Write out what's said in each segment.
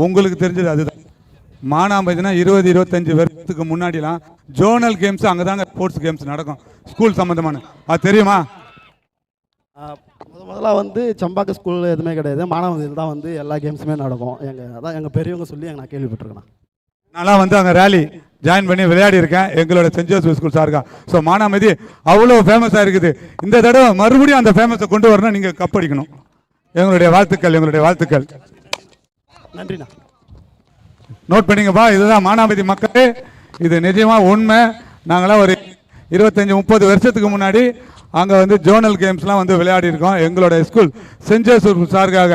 உங்களுக்கு தெரிஞ்சது அதுதான். மானாம்பதினா 20-25 வருஷத்துக்கு முன்னாடிலாம் ஜோனல் கேம்ஸ் அங்கே தாங்க ஸ்போர்ட்ஸ் கேம்ஸ் நடக்கும், ஸ்கூல் சம்மந்தமான. அது தெரியுமா? முதல்ல வந்து சம்பாக்கு ஸ்கூல் எதுவுமே கிடையாது, மானாமதியில் தான் வந்து எல்லா கேம்ஸுமே நடக்கும். அதான் எங்கள் பெரியவங்க சொல்லி நான் கேள்விப்பட்டிருக்கேன். நான்லாம் வந்து அங்கே ரேலி ஜாயின் பண்ணி விளையாடி இருக்கேன் எங்களோட சென்ட் ஜோசப் ஸ்கூல் சார்கா. ஸோ மானாமதி அவ்வளோ ஃபேமஸாக இருக்குது. இந்த தடவை மறுபடியும் அந்த ஃபேமஸை கொண்டு வரணும், நீங்கள் கப் அடிக்கணும். எங்களுடைய வாழ்த்துக்கள், எங்களுடைய வாழ்த்துக்கள். நன்றிண்ணா. நோட் பண்ணிங்கப்பா, இதுதான் மானாமதி மக்களே, இது நிஜமாக உண்மை. நாங்களாம் ஒரு 25-30 வருஷத்துக்கு முன்னாடி அங்கே வந்து ஜோனல் கேம்ஸ்லாம் வந்து விளையாடி இருக்கோம் எங்களோட ஸ்கூல் சென்ட் ஜோசப் சார்காக.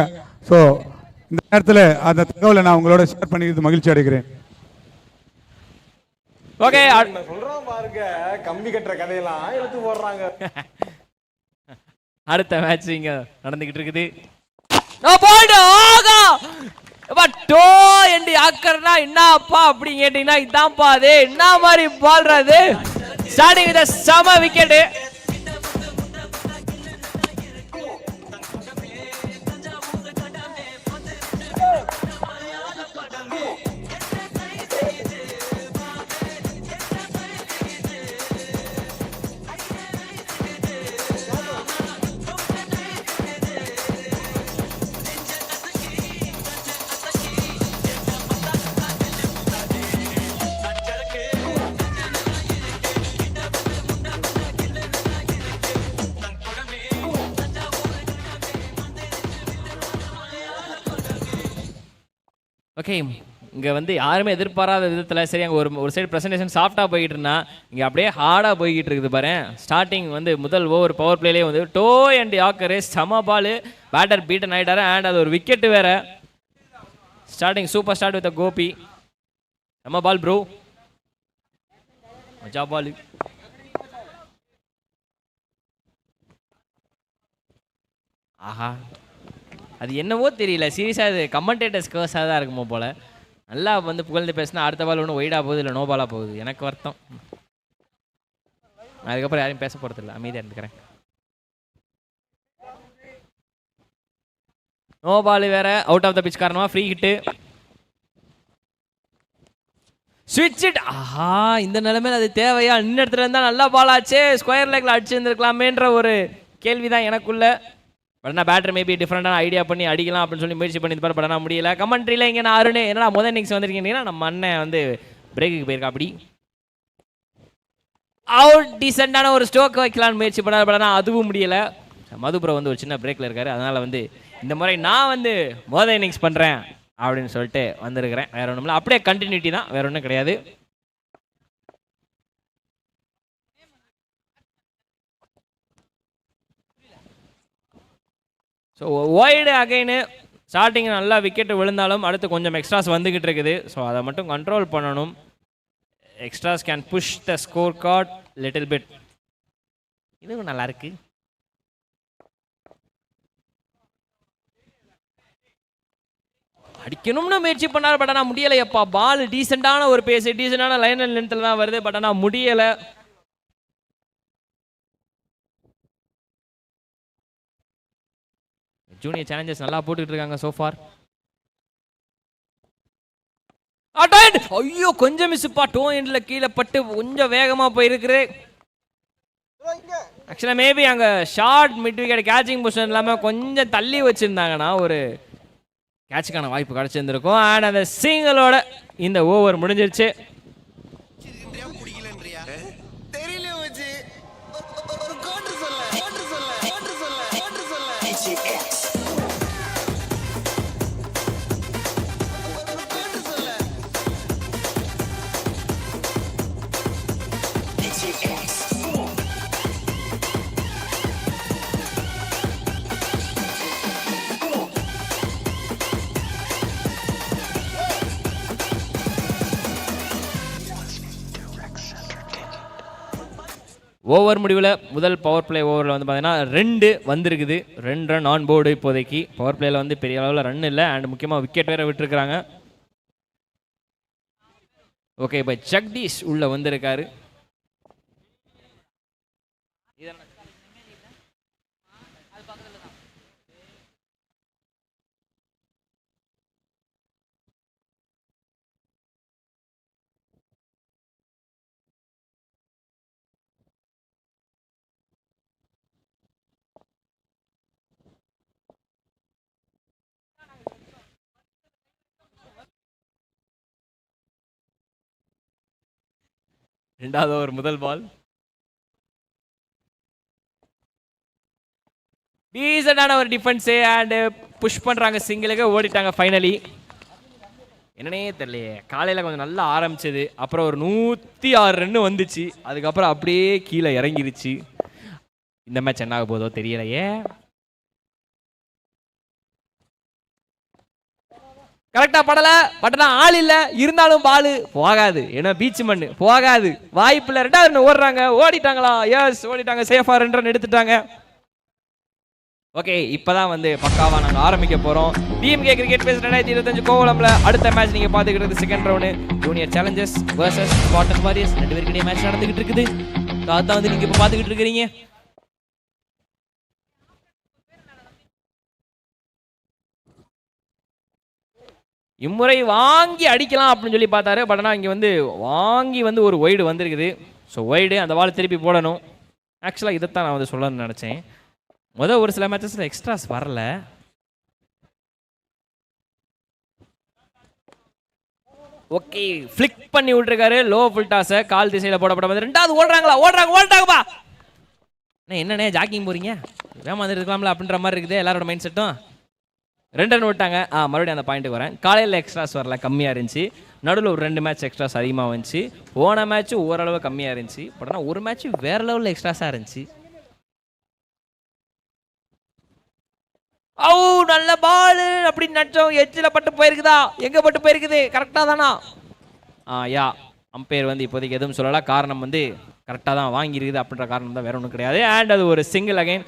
ஸோ இந்த நேரத்தில் அந்த தகவலை நான் உங்களோட ஷேர் பண்ணிக்கிறது மகிழ்ச்சி அடைகிறேன். ஓகே, சொல்றோம் பாருங்க, கம்பி கட்டுற கதையெல்லாம் எடுத்து போடுறாங்க. அடுத்த மேட்ச் இங்க நடந்துகிட்டு இருக்குது. டோ எண்டி ஆக்கர்னா என்னப்பா அப்படி கேட்டீங்கன்னா இதான்ப்பா அது. என்ன மாதிரி பால்றது? ஸ்டார்டிங் வித் சம விக்கெட். ஓகே, இங்கே வந்து யாருமே எதிர்பாராத விதத்தில் சரி அங்கே ஒரு சைடு ப்ரெசன்டேஷன் சாஃப்டாக போய்கிட்டு இருந்தா இங்கே அப்படியே ஹார்டாக போய்கிட்டு இருக்குது பாரு. ஸ்டார்டிங் வந்து முதல் ஓவர் பவர் பிளேலேயே வந்து டோ அண்ட் யாக்கரு செம பால், பேட்டர் பீட்டன் ஆகிட்டாரு அண்ட் அது ஒரு விக்கெட்டு வேறு. Starting super start with Gopi. செம பால் ப்ரோ, மஜா பால். ஆஹா, அது என்னவோ தெரியல, சீரியஸாக அது கமெண்டேட்டர்ஸ் கர்ஸாக தான் இருக்குமோ போல். நல்லா வந்து புகழ்ந்து பேசினா அடுத்த பால் ஒன்று ஒய்டாக போகுது, இல்லை நோ பாலாக போகுது. எனக்கு வருத்தம். அதுக்கப்புறம் யாரையும் பேச போகிறது இல்லை, அமைதியாக இருந்துக்கிறேன். நோ பால் வேற, அவுட் ஆஃப் த பிச் காரணமாக ஃப்ரீ ஹிட்டு. ஸ்விட்ச் இட். ஆஹா, இந்த நிலைமையில் அது தேவையா? இன்னும் இடத்துல இருந்தால் நல்லா பால் ஆச்சு, ஸ்கொயர் லெக்கில் அடிச்சுருந்துருக்கலாமேன்ற ஒரு கேள்வி தான் எனக்குள்ள. பட் நான் பேட்டர் மேபி டிஃப்ரெண்டான ஐடியா பண்ணி அடிக்கலாம் அப்படின்னு சொல்லி முயற்சி பண்ணி பட் ஆனால் முடியல. கமெண்ட்ரியில் இங்கே நான் அருண் என்னடா முதல் இன்னிங்ஸ் வந்திருக்கீங்கன்னா நம்ம அண்ணன் வந்து பிரேக்குக்கு போயிருக்கா. அப்படி அவுட் டீசெண்டான ஒரு ஸ்டோக் வைக்கலான்னு முயற்சி பண்ணார், பட் ஆனால் அதுவும் முடியலை. மதுபுரம் வந்து ஒரு சின்ன பிரேக்கில் இருக்காரு, அதனால் வந்து இந்த முறை நான் வந்து முதல் இன்னிங்ஸ் பண்ணுறேன் அப்படின்னு சொல்லிட்டு வந்திருக்கிறேன். வேற ஒன்றும் இல்லை, அப்படியே கண்டினியூட்டி தான், வேற ஒன்றும் கிடையாது. ஸோ ஒய்டு அகைனு ஸ்டார்டிங் நல்லா விக்கெட்டு விழுந்தாலும் அடுத்து கொஞ்சம் எக்ஸ்ட்ராஸ் வந்துக்கிட்டு இருக்குது. ஸோ அதை மட்டும் கண்ட்ரோல் பண்ணணும். Extras can push the scorecard little bit. இதுவும் நல்லா இருக்கு. அடிக்கணும்னு முயற்சி பண்ணார், பட் ஆனால் முடியலையப்பா. பால் டீசெண்டான ஒரு பேஸ், டீசெண்டான லைன் அண்ட் லென்த்தில் தான் வருது, பட் ஆனால் முடியலை. ஜூனியர் சேலஞ்சர்ஸ் நல்லா போட்டுக்கிட்டு இருக்காங்க சோஃபார். ஐயோ கொஞ்சம் மிஸ்ப்பா, டோ எண்டில் கீழே பட்டு கொஞ்சம் வேகமாக போயிருக்குது. ஆக்சுவலாக மேபி அங்கே short mid wicket catching position இல்லாமல் கொஞ்சம் தள்ளி வச்சுருந்தாங்கன்னா ஒரு கேட்சுக்கான வாய்ப்பு கிடச்சிருந்துருக்கும். அண்ட் அந்த சிங்கிளோட இந்த ஓவர் முடிஞ்சிருச்சு. ஓவர் முடிவில் முதல் பவர் பிளே ஓவரில் வந்து பார்த்தீங்கன்னா 2 வந்திருக்குது. 2 ரன் ஆன் போர்டு இப்போதைக்கு. பவர் பிளேயில் வந்து பெரிய அளவில் ரன் இல்லை அண்ட் முக்கியமாக விக்கெட் வேறு விட்டுருக்குறாங்க. ஓகே, இப்போ ஜக்தீஷ் உள்ளே வந்திருக்காரு. ரெண்டாவது ஓவர் முதல் பால். டீசெண்டான ஒரு டிஃபென்ஸு அண்ட் புஷ் பண்ணுறாங்க, சிங்கிளுக்கு ஓடிட்டாங்க ஃபைனலி. என்னன்னே தெரியலையே, காலையில் கொஞ்சம் நல்லா ஆரம்பிச்சது, அப்புறம் ஒரு 106 ரன் வந்துச்சு, அதுக்கப்புறம் அப்படியே கீழே இறங்கிருச்சு. இந்த மேட்ச் என்ன ஆக போதோ தெரியலையே. கரெக்டா படல, பட் ஆள் இல்ல, இருந்தாலும் பால் போகாது. ஏன்னா பீச் மண்ணு போகாது, வாய்ப்பு இல்லை. 2வது ரன் ஓடுறாங்க, ஓடிட்டாங்களா? எஸ், ஓடிட்டாங்க. சேஃபா 2 ரன் எடுத்துட்டாங்க. ஓகே, இப்பதான் வந்து பக்காவா நாங்க ஆரம்பிக்க போறோம். டிஎம்கே கிரிக்கெட் பேஸ் 2025 கோவளம்ல அடுத்த மேட்ச் நீங்க பாத்துக்கிட்டு second round junior challengers versus Spartan warriors 2 பேருக்கிடையே மேட்ச் நடந்துகிட்டு இருக்குது. அதான் வந்து நீங்க இப்ப பாத்துக்கிட்டு இருக்கீங்க. இம்முறை வாங்கி அடிக்கலாம் அப்படின்னு சொல்லி பார்த்தாரு, பட் ஆனால் இங்கே வந்து வாங்கி வந்து ஒரு ஒய்டு வந்திருக்குது. ஸோ ஒய்டு அந்த பால் திருப்பி போடணும். ஆக்சுவலாக இதைத்தான் நான் வந்து சொல்லணும்னு நினச்சேன். ஒரு சில மேட்சஸில் எக்ஸ்ட்ராஸ் வரல. ஓகே, ஃபிளிக் பண்ணி விட்டுருக்காரு லோ ஃபுல் டாஸை, கால் திசையில் போடப்பட வந்து 2வது ஓடுறாங்களா? ஓடுறாங்கப்பா. என்னண்ணே ஜாக்கிங் போறீங்க, வேமாந்து இருக்கலாம்ல அப்படின்ற மாதிரி இருக்குது எல்லாரோட மைண்ட் செட்டும். 2 ரன் விட்டாங்க. மறுபடியும் அந்த பாயிண்ட்டுக்கு வரேன். காலையில் எக்ஸ்ட்ராஸ் வரல, கம்மியாக இருந்துச்சு. நடுவில் ஒரு 2 மேட்ச் எக்ஸ்ட்ராஸ் அதிகமாக வந்துச்சு. போன மேட்ச் ஓரளவு கம்மியாக இருந்துச்சு, பட் ஆனால் ஒரு மேட்ச் வேற லெவலில் எக்ஸ்ட்ராஸாக இருந்துச்சு. நல்ல பால் அப்படின்னு நினச்சோம், எட்ஜில் பட்டு போயிருக்குதா? எங்கே பட்டு போயிருக்குது? கரெக்டாக தானா? யா, அம்பையர் வந்து இப்போதைக்கு எதுவும் சொல்லலாம். காரணம் வந்து கரெக்டாக தான் வாங்கியிருக்குது அப்படின்ற காரணம் தான், வேற ஒன்றும் கிடையாது. அண்ட் அது ஒரு சிங்கிள். அகைன்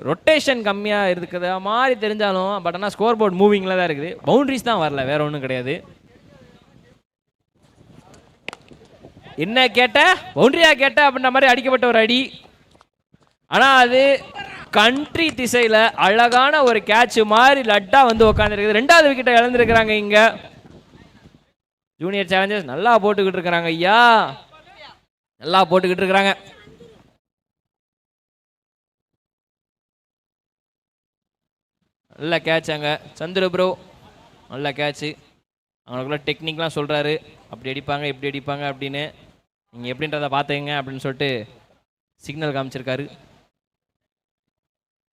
ரொட்டேஷன் கம்மியாக இருக்கிற மாதிரி தெரிஞ்சாலும், பட் ஆனால் ஸ்கோர் போர்ட் மூவிங்கில் தான் இருக்குது. பவுண்டரிஸ் தான் வரல, வேற ஒன்றும் கிடையாது. என்ன கேட்ட, பவுண்டரியா கேட்ட அப்படின்ற மாதிரி அடிக்கப்பட்ட ஒரு அடி. ஆனால் அது கண்ட்ரி திசையில் அழகான ஒரு கேட்ச் மாதிரி லட்டா வந்து உட்காந்துருக்குது. 2வது விக்கெட்டை இழந்திருக்கிறாங்க இங்க ஜூனியர் சேலஞ்சர்ஸ். நல்லா போட்டுக்கிட்டு இருக்கிறாங்க ஐயா, நல்லா போட்டுக்கிட்டு இருக்கிறாங்க. நல்ல கேட்ச் அங்கே சந்துரு ப்ரோ, நல்ல கேட்சு. அவங்களுக்குள்ள டெக்னிக்லாம் சொல்கிறாரு, அப்படி அடிப்பாங்க இப்படி அடிப்பாங்க அப்படின்னு, நீங்கள் எப்படின்றத பார்த்துங்க அப்படின்னு சொல்லிட்டு சிக்னல் காமிச்சிருக்காரு.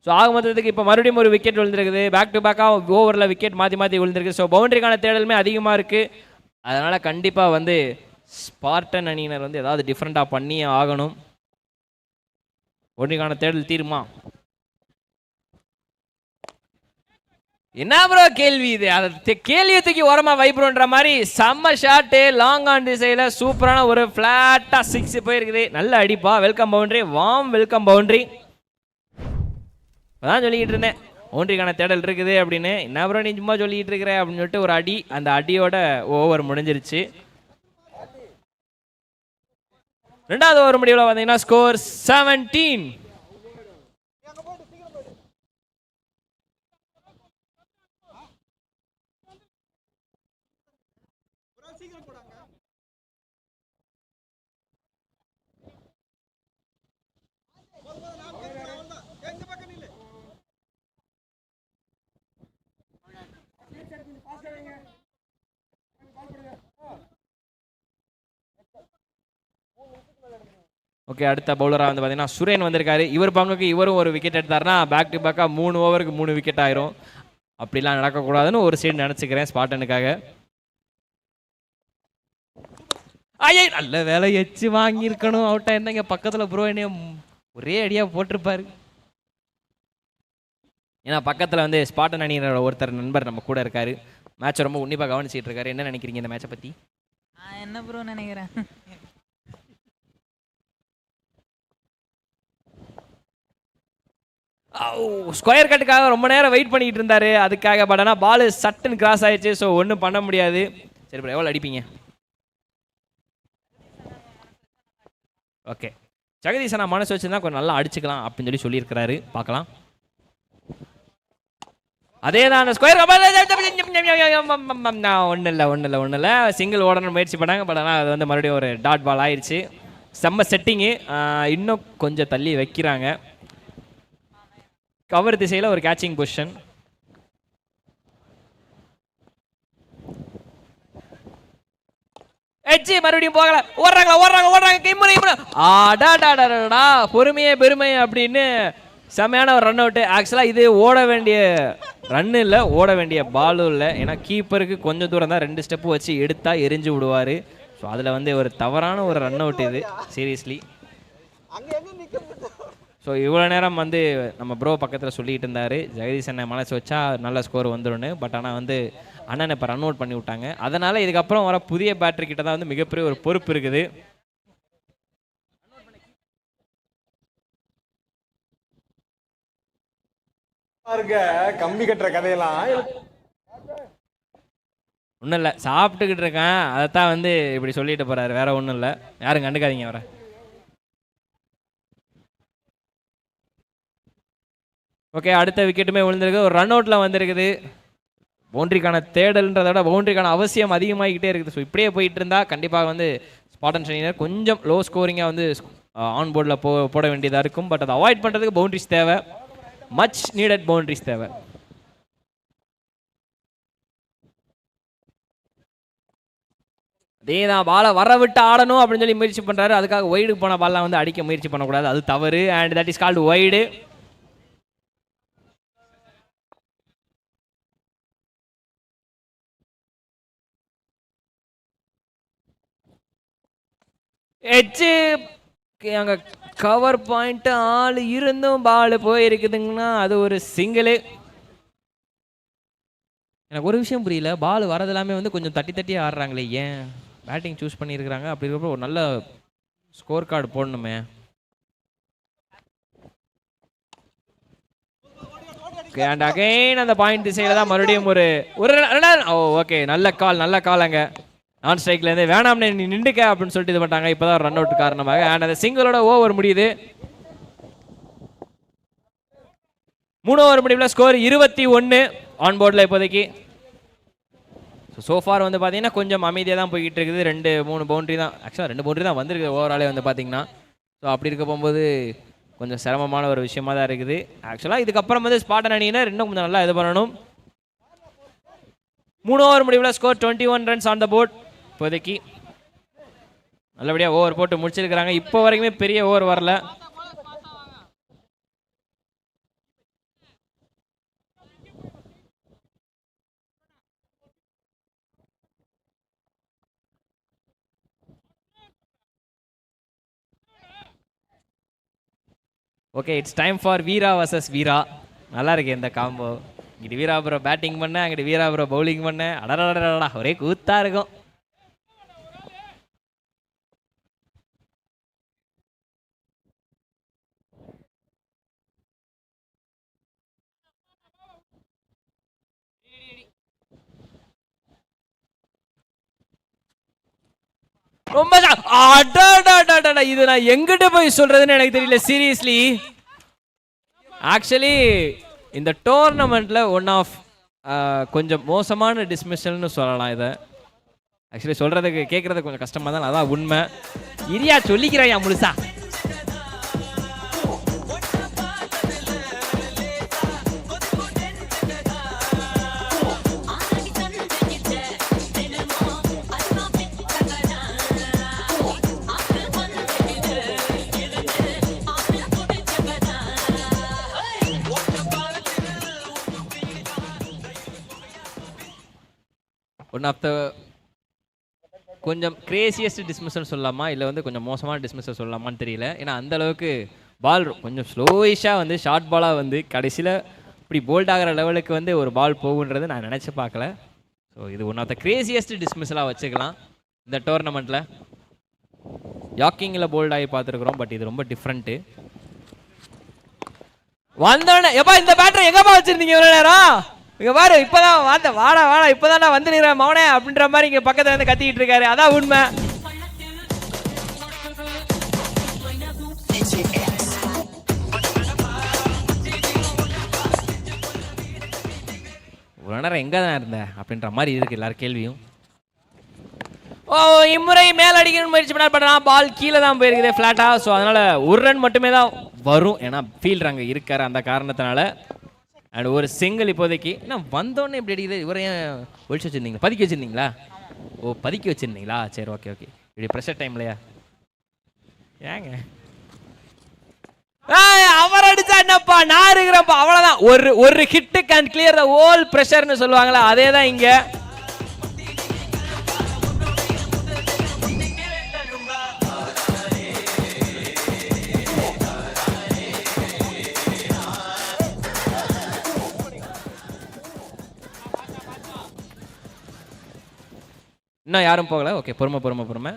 ஸோ ஆக மொத்தத்துக்கு இப்போ மறுபடியும் ஒரு விக்கெட் விழுந்திருக்குது. பேக் டு பேக்காக ஓவரில் விக்கெட் மாற்றி மாற்றி விழுந்திருக்கு. ஸோ பவுண்டரிக்கான தேடலுமே அதிகமாக இருக்குது. அதனால் கண்டிப்பாக வந்து ஸ்பார்டன் அணியினர் வந்து ஏதாவது டிஃப்ரெண்ட்டாக பண்ணியே ஆகணும். பவுண்டரிக்கான தேடல் தீருமா? என்ன ப்ரோ கேள்வி இது? அதை கேள்வியை தூக்கி ஓரமாக வைப்ரோன்ற மாதிரி செம்ம ஷாட்டு, லாங் ஆன் திசையில் சூப்பரான ஒரு ஃப்ளாட்டாக 6 போயிருக்குது. நல்ல அடிப்பா. Welcome boundary, warm welcome boundary. அதான் சொல்லிக்கிட்டு இருந்தேன், பவுண்டரிக்கான தேடல் இருக்குது அப்படின்னு. என்ன ப்ரோ நீ சும்மா சொல்லிக்கிட்டு இருக்கிற அப்படின்னு சொல்லிட்டு ஒரு அடி, அந்த அடியோட ஓவர் முடிஞ்சிருச்சு. 2வது ஓவர் முடிவில் பார்த்தீங்கன்னா ஸ்கோர் 17. ஓகே, அடுத்த பவுலராக வந்து பார்த்தீங்கன்னா சுரேன் வந்திருக்காரு. இவர் பங்குக்கு இவரும் ஒரு விக்கெட் எடுத்தாருன்னா பேக் டு பேக்காக 3 ஓவருக்கு 3 விக்கெட் ஆயிரும். அப்படிலாம் நடக்கக்கூடாதுன்னு ஒரு சைடு நினச்சிக்கிறேன் ஸ்பாட்டனுக்காக. ஐயே, நல்ல வேலை, எச்சு வாங்கியிருக்கணும். அவுட்டா என்னங்க பக்கத்தில் ப்ரோ என்னைய ஒரே அடியாக போட்டிருப்பாரு. ஏன்னா பக்கத்தில் வந்து ஸ்பாட்டன் அணியினரோட ஒருத்தர் நண்பர் நம்ம கூட இருக்காரு, மேட்சை ரொம்ப உன்னிப்பாக கவனிச்சிட்டு இருக்காரு. என்ன நினைக்கிறீங்க இந்த மேட்சை பற்றி? என்ன ப்ரோ நினைக்கிறேன், ஸ்கொயர் கட்டுக்காக ரொம்ப நேரம் வெயிட் பண்ணிட்டு இருந்தாரு அதுக்காக. பட் ஆனால் பால் சட்டுன்னு கிராஸ் ஆயிடுச்சு. ஸோ ஒன்றும் பண்ண முடியாது. சரி ப்ரோ, எவ்வளோ அடிப்பீங்க? ஓகே, ஜெகதீசன் நான் மனசு வச்சுருந்தா கொஞ்சம் நல்லா அடிச்சுக்கலாம் அப்படின்னு சொல்லியிருக்கிறாரு. பார்க்கலாம். அதே தான் அந்த ஸ்கொயர் ஒன்றும் இல்லை சிங்கிள் ஓடணும் முயற்சி பண்ணாங்க. பட் ஆனால் அது வந்து மறுபடியும் ஒரு டாட் பால் ஆயிடுச்சு. செம்ம செட்டிங்கு. இன்னும் கொஞ்சம் தள்ளி வைக்கிறாங்க. கவர் திசையில் ஒரு கேட்சிங் பொசிஷன். எச்சி மறுபடியும் போகல, ஓடுறாங்க கிம்முறை ஆடாடாடா பொறுமையே பெருமை அப்படின்னு செமையான ஒரு ரன் அவுட்டு. ஆக்சுவலாக இது ஓட வேண்டிய ரன்னு இல்லை, ஓட வேண்டிய பாலும் இல்லை. ஏன்னா கீப்பருக்கு கொஞ்சம் தூரம் தான் 2 ஸ்டெப்பு வச்சு எடுத்தா எரிஞ்சு விடுவார். ஸோ அதில் வந்து ஒரு தவறான ஒரு ரன் அவுட் இது சீரியஸ்லி. ஸோ இவ்வளோ நேரம் வந்து நம்ம ப்ரோ பக்கத்தில் சொல்லிட்டு இருந்தார் ஜெகதீஷ் அண்ணன் மனசு வச்சா நல்ல ஸ்கோர் வந்துடும்னு. பட் ஆனால் வந்து அண்ணனை இப்போ ரன் அவுட் பண்ணி விட்டாங்க. அதனால் இதுக்கப்புறம் வர புதிய பேட்டரி கிட்ட தான் வந்து மிகப்பெரிய ஒரு பொறுப்பு இருக்குது. கம்பி கட்டுற கதையெல்லாம் ஒன்றும் இல்லை, சாப்பிட்டுக்கிட்டு இருக்கேன், அதைத்தான் வந்து இப்படி சொல்லிட்டு போகிறாரு, வேற ஒன்றும் இல்லை. யாரும் கண்டுக்காதீங்க அவரை. ஓகே, அடுத்த விக்கெட்டுமே விழுந்திருக்கு. ஒரு ரன் அவுட்டில் வந்திருக்குது. பவுண்டரிக்கான தேடல்ன்றத விட பவுண்டரிக்கான அவசியம் அதிகமாகிக்கிட்டே இருக்குது. ஸோ இப்படியே போயிட்டு இருந்தால் கண்டிப்பாக வந்து ஸ்பாட்டன் ஷைனர் கொஞ்சம் லோ ஸ்கோரிங்காக வந்து ஆன் போர்டில் போட வேண்டியதாக இருக்கும். பட் அதை அவாய்ட் பண்ணுறதுக்கு பவுண்டரிஸ் தேவை, மச் நீடட் பவுண்டரிஸ் தேவை. அதே தான் பாலை வர விட்டு ஆடணும் அப்படின்னு சொல்லி முயற்சி பண்ணுறாரு. அதுக்காக ஒய்டு போன பால்லாம் வந்து அடிக்க முயற்சி பண்ணக்கூடாது, அது தவறு. And that is called wide. எச்சு அங்கே கவர் பாயிண்ட் ஆள் இருந்தும் பால் போயிருக்குதுங்கன்னா அது ஒரு சிங்கிளு. எனக்கு ஒரு விஷயம் புரியல, பால் வரது எல்லாமே வந்து கொஞ்சம் தட்டி தட்டி ஆடுறாங்களே, ஏன் பேட்டிங் சூஸ் பண்ணியிருக்கிறாங்க? அப்படி இருக்கப்போ ஒரு நல்ல ஸ்கோர் கார்டு போடணுமே. அண்ட் அகைன் அந்த பாயிண்ட் திசையில் தான் மறுபடியும் ஒரு ஓகே, நல்ல கால் அங்கே நான் ஸ்ட்ரைக்லேருந்து வேணாம்னு நீ நின்றுக்க அப்படின்னு சொல்லிட்டு இது பண்ணிட்டாங்க. இப்போ தான் ரன் அவுட் காரணமாக. அண்ட் அந்த சிங்கிளோட ஓவர் முடியுது. 3 ஓவர் முடிவில் ஸ்கோர் 21 ஆன் போர்டில் இப்போதைக்கு. சோஃபார் வந்து பார்த்தீங்கன்னா கொஞ்சம் அமைதியாக தான் போய்கிட்டு இருக்குது. 2-3 பவுண்டரி தான், ஆக்சுவலாக 2 பவுண்டரி தான் வந்திருக்கு ஓவராலே வந்து பார்த்தீங்கன்னா. ஸோ அப்படி இருக்க போகும்போது கொஞ்சம் சிரமமான ஒரு விஷயமா தான் இருக்குது. ஆக்சுவலாக இதுக்கப்புறம் வந்து ஸ்பாட்டன் அணியினர் இன்னும் கொஞ்சம் நல்லா இது பண்ணணும். 3 ஓவர் முடிவில் score 21 runs on the board இப்போதைக்கு. நல்லபடியாக ஓவர் போட்டு முடிச்சிருக்கிறாங்க. இப்போ வரைக்குமே பெரிய ஓவர் வரல. Okay, it's time for Veera versus Veera. நல்லா இருக்கு இந்த காம்போ. இங்கிட்டு வீரா ப்ரோ பேட்டிங் பண்ண, அங்கிட்டு வீரா ப்ரோ பவுலிங் பண்ண, அடடா ஒரே கூத்தா இருக்கும். ரொம்ப இது நான் எங்கிட்ட போய் சொல்றதுன்னு எனக்கு தெரியல சீரியஸ்லி. ஆக்சுவலி இந்த டோர்னமெண்ட்ல ஒன் ஆஃப் கொஞ்சம் மோசமான டிஸ்மிஷல்னு சொல்லலாம். இதை ஆக்சுவலி சொல்றதுக்கு கேட்கறது கொஞ்சம் கஷ்டமா தான், அதான் உண்மை. இரியா சொல்லிக்கிறாயா முழுசா. ஒன் ஆஃப் த கொஞ்சம் கிரேசியஸ்ட் டிஸ்மிஸல் சொல்லலாமா, இல்லை வந்து கொஞ்சம் மோசமான டிஸ்மிஸல் சொல்லலாமான்னு தெரியல. ஏன்னா அந்த அளவுக்கு பால் கொஞ்சம் ஸ்லோயிஷாக வந்து ஷார்ட் பாலாக வந்து கடைசியில் இப்படி போல்ட் ஆகிற லெவலுக்கு வந்து ஒரு பால் போகுன்றது நான் நினச்சி பார்க்கல. ஸோ இது ஒன் ஆஃப் த கிரேசியஸ்ட் டிஸ்மிஸலாக வச்சுக்கலாம் இந்த டோர்னமெண்ட்டில். யாக்கிங்கில் போல்ட் ஆகி பார்த்துருக்குறோம், பட் இது ரொம்ப டிஃப்ரெண்ட்டு. வந்தோடனே எப்பா இந்த பேட்டரை எங்கப்பா வச்சுருந்தீங்க எவ்வளோ நேரம்? இங்க பாரு, இப்பதான் வாடா இப்பதான் நான் வந்து நிறேன் மவனே அப்படின்ற மாதிரி இங்க பக்கத்துல இருந்து கத்திக்கிட்டு இருக்காரு. அதான் உண்மை. ஒரு நேரம் எங்க தான் இருந்தேன் அப்படின்ற மாதிரி இருக்கு எல்லாரும் கேள்வியும். இம்முறை மேல் அடிக்கணும்னு முயற்சி பண்ணா பால் கீழே தான் போயிருக்குது ஃபிளாட்டா. ஸோ அதனால ஒரு ரன் மட்டுமே தான் வரும், ஏன்னா ஃபீல்டர் அங்கே இருக்காரு அந்த காரணத்தினால. அண்ட் ஒரு சிங்கிள் இப்போதைக்கு. ஏன்னா வந்தோடனே இப்படி அடிக்குது, இவரை ஏன் ஒழிச்சு வச்சுருந்தீங்களா, பதுக்கி வச்சுருந்தீங்களா? ஓ பதுக்கி வச்சிருந்தீங்களா? சரி ஓகே ஓகே. இப்படி ப்ரெஷர் டைம்லையா ஏங்க அவர் அடிச்சா என்னப்பா, நான் இருக்கிறப்பா, அவ்வளவுதான். ஒரு hit can clear the whole பிரஷர்னு சொல்லுவாங்களா, அதே தான் இங்க. இன்னும் யாரும் போகல. ஓகே, பொறுமை.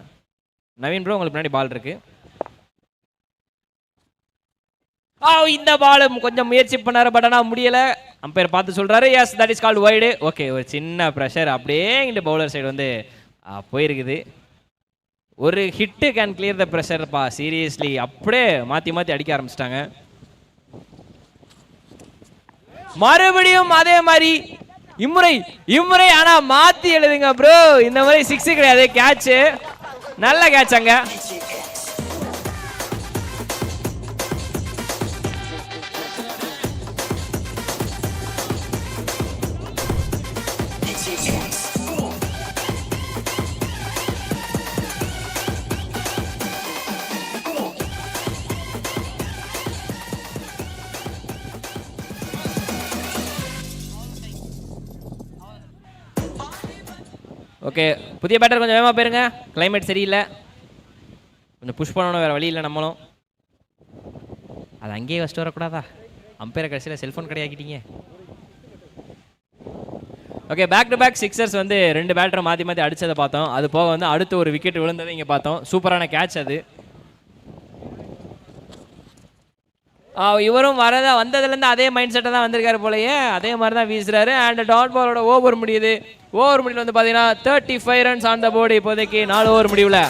நவீன் ப்ரோ உங்களுக்கு முன்னாடி பால் இருக்கு. இந்த பால் கொஞ்சம் முயற்சி பண்ணாரு, பட் ஆனால் முடியல. அம்பையர் பார்த்து சொல்றாரு S that is called wide. Okay, ஒரு சின்ன ப்ரெஷர் அப்படியே இந்த பவுலர் சைடு வந்து போயிருக்குது. ஒரு ஹிட்டு கேன் கிளியர் த ப்ரெஷர்ப்பா. சீரியஸ்லி அப்படியே மாற்றி அடிக்க ஆரம்பிச்சிட்டாங்க. மறுபடியும் அதே மாதிரி இம்முறை ஆனா மாத்தி எழுதுங்க ப்ரோ. இந்த மாதிரி 6 கிடையாது, கேட்ச். நல்ல கேட்ச் அங்க. ஓகே, புதிய பேட்டர் கொஞ்சம் வேகமாக போயிருங்க. கிளைமேட் சரியில்லை, கொஞ்சம் புஷ் பண்ணணும், வேறு வழி இல்லை நம்மளும். அது அங்கேயே வச்சுட்டு வரக்கூடாதா? அம்பையரை கடைசியில் செல்ஃபோன் கிடையாக்கிட்டீங்க. Okay, back to back sixers வந்து 2 பேட்டரை மாற்றி அடித்ததை பார்த்தோம். அது போக வந்து அடுத்து ஒரு விக்கெட் விழுந்ததை இங்கே பார்த்தோம். சூப்பரான கேட்ச் அது. இவரும் வந்ததுலேருந்து அதே மைண்ட் செட்டை தான் வந்திருக்காரு போலயே. அதே மாதிரி தான் வீசுறாரு. அண்ட் டாட் பாலோட ஓவர் முடியுது. ஓவர் முடிவில் வந்து பார்த்தீங்கன்னா 35 ரன்ஸ் ஆன் த போர்டு. இப்போதைக்கு 4 ஓவர் முடிவில்.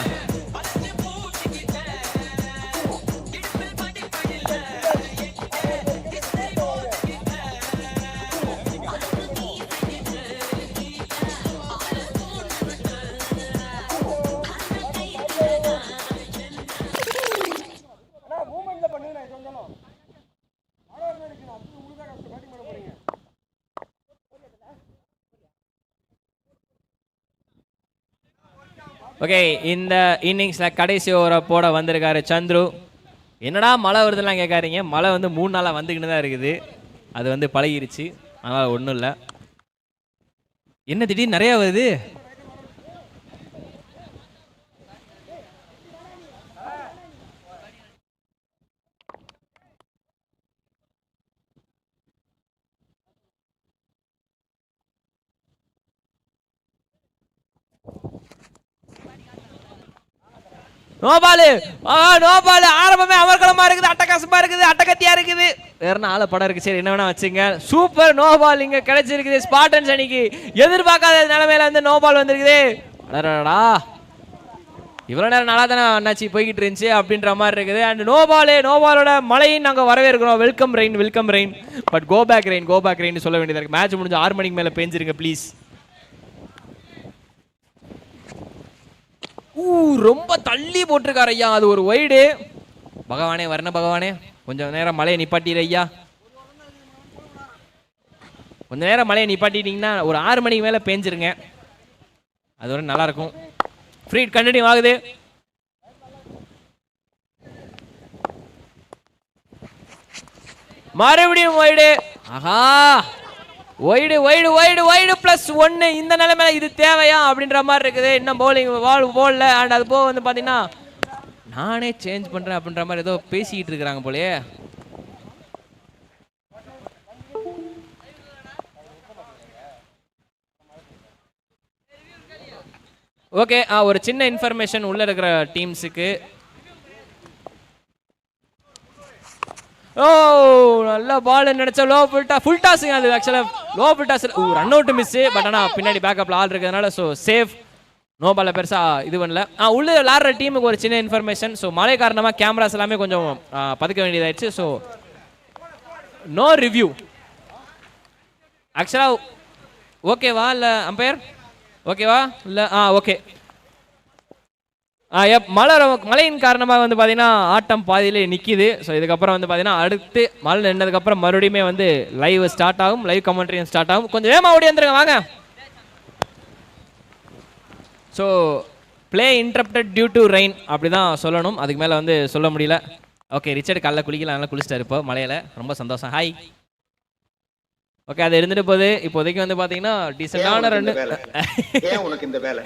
ஓகே, இந்த இன்னிங்ஸில் கடைசி ஓவரை போட வந்திருக்காரு சந்துரு. என்னடா மழை வருதுலாம் கேட்காதீங்க. மழை வந்து 3 நாளாக வந்துக்கிட்டு தான் இருக்குது. அது வந்து பழகிருச்சு, அதனால் ஒன்றும் இல்லை. என்ன திடீர்னு நிறையா வருது? நோ பால் ஆரம்பமே அமர்கலமா இருக்குது, அட்டகாசமா இருக்குது, அட்டகத்தியா இருக்குது. வேற நாலு படம் இருக்கு, சரி என்ன வேணா வச்சுங்க. சூப்பர் நோ பால் இங்க கிடைச்சிருக்குது. ஸ்பார்டன்ஸ் அன்னைக்கு எதிர்பார்க்காத நிலைமையில வந்து நோ பால் வந்திருக்குது. அடடா, இவ்வளவு நேரம் நல்லா தானே அண்ணாச்சி போய்கிட்டு இருந்துச்சு அப்படின்ற மாதிரி இருக்குது. அண்ட் நோ பாலோட மழையும் நாங்கள் வரவேற்கிறோம். Welcome rain. But go back rain சொல்ல வேண்டியதா இருக்கு. மேட்ச் முடிஞ்சு 6 மணிக்கு மேல பெஞ்சிருங்க ப்ளீஸ். ரொம்ப தள்ளி போட்டிருக்காரு ஐயா, அது ஒரு வைடு. பகவானே வரண பகவானே, கொஞ்சம் நேரம் மழையை நிப்பாட்டிடு ஐயா. கொஞ்ச நேரம் மழையை நிப்பாட்டிட்டீங்கன்னா ஒரு 6 மணிக்கு மேல பேஞ்சிருங்க, அது ஒரு நல்லா இருக்கும். ஃப்ரீட் கண்டினியூ ஆகுது. மறுபடியும் வைடு. ஆஹா, வைடு +1. இந்த நிலைமையில இது தேவையா அப்படின்ற மாதிரி இருக்குது. இன்னும் பவுலிங் போடல. அண்ட் அது போக வந்து பார்த்தீங்கன்னா நானே சேஞ்ச் பண்ணுறேன் அப்படின்ற மாதிரி ஏதோ பேசிக்கிட்டு இருக்கிறாங்க போலயே. ஓகே, ஒரு சின்ன இன்ஃபர்மேஷன் உள்ள இருக்கிற டீம்ஸுக்கு. ஓ, நல்ல பால் நினைச்ச லோ ஃபுல் டாஸுங்க. அது ஆக்சுவலாக low full toss, run out miss. But ஆனால் பின்னாடி பேக்கப்ல ஆள் இருக்கிறதுனால ஸோ சேஃப். நோ பால பெருசா இது பண்ணல. உள்ள விளாடுற டீமுக்கு ஒரு சின்ன இன்ஃபர்மேஷன். ஸோ மழை காரணமாக கேமராஸ் எல்லாமே கொஞ்சம் பதுக்க வேண்டியதாயிடுச்சு. So no review. ஆக்சுவலாக ஓகேவா இல்லை அம்பையர் ஓகேவா இல்லை? ஓகே. மழையின் காரணமாக வந்து பார்த்தீங்கன்னா ஆட்டம் பாதியிலே நிற்கிது. ஸோ இதுக்கப்புறம் வந்து பார்த்தீங்கன்னா அடுத்து மழை நின்றதுக்கப்புறம் மறுபடியுமே வந்து லைவ் ஸ்டார்ட் ஆகும், லைவ் கமெண்ட்ரியும் ஸ்டார்ட் ஆகும். கொஞ்சம் வேகமாக ஓடி வந்துருங்க வாங்க. So play interrupted due to rain அப்படி தான் சொல்லணும், அதுக்கு மேலே வந்து சொல்ல முடியல. ஓகே, ரிச்சர்டு காலைல குளிக்கலாம், நல்லா குளிச்சிட்டாரு இப்போ மலையில், ரொம்ப சந்தோஷம். ஹாய். ஓகே, அது இருந்துட்டு போகுது. இப்போதைக்கு வந்து பார்த்தீங்கன்னா டீசெண்டான ரன்னு. ஏன் உனக்கு இந்த வேலை?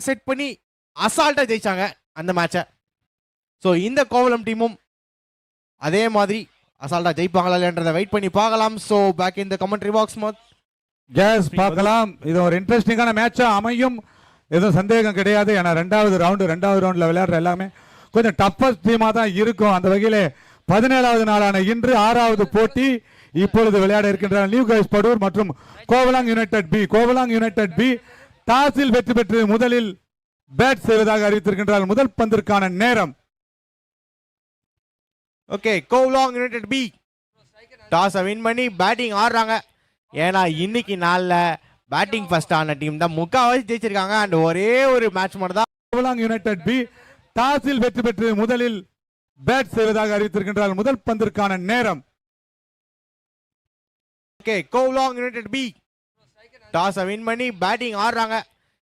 செட் பண்ணி அசால்ட்டா ஜெயிச்சாங்க அந்த மேட்சை. ஸோ இந்த கோவலம் டீமும் அதே மாதிரி அசால்ட்டா ஜெயிப்பாங்களா இல்லைன்றதை வெயிட் பண்ணி பார்க்கலாம். So back in the commentary box கேஸ் பார்க்கலாம். இது ஒரு இன்ட்ரெஸ்டிங்கான மேட்சா அமையும், எதுவும் சந்தேகம் கிடையாது. ஏன்னா ரெண்டாவது ரவுண்டில் விளையாடுற எல்லாமே கொஞ்சம் டஃபஸ்ட் டீமாக தான் இருக்கும். அந்த வகையிலே 17வது நாளான இன்று 6வது போட்டி இப்பொழுது விளையாட இருக்கின்றன நியூ கைஸ் படூர் மற்றும் கோவலாங் யுனைடெட் பி டாஸில் வெற்றி பெற்று முதலில் பேட் செய்வதாக அறிவித்திருக்கின்றார். முதல் பந்திற்கான நேரம். ஓகே, கோவலாங் யுனைடெட் பி டாஸை வின் பண்ணி பேட்டிங் ஆடுறாங்க. ஏன்னா இன்னைக்கு நாளில் பேட்டிங் ஃபர்ஸ்ட் ஆன டீம் தான் முக்காவாசி ஜெயிச்சிருக்காங்க. அண்ட் ஒரே ஒரு மேட்ச் மட்டும் தான் கோவலாங் யுனைடெட் பி டாஸில் வெற்றி பெற்று முதலில் பேட் செய்வதாக அறிவித்திருக்கின்றார். முதல் பந்திற்கான நேரம். ஓகே, கோவலாங் யுனைடெட் பி டாஸை வின் பண்ணி பேட்டிங் ஆடுறாங்க.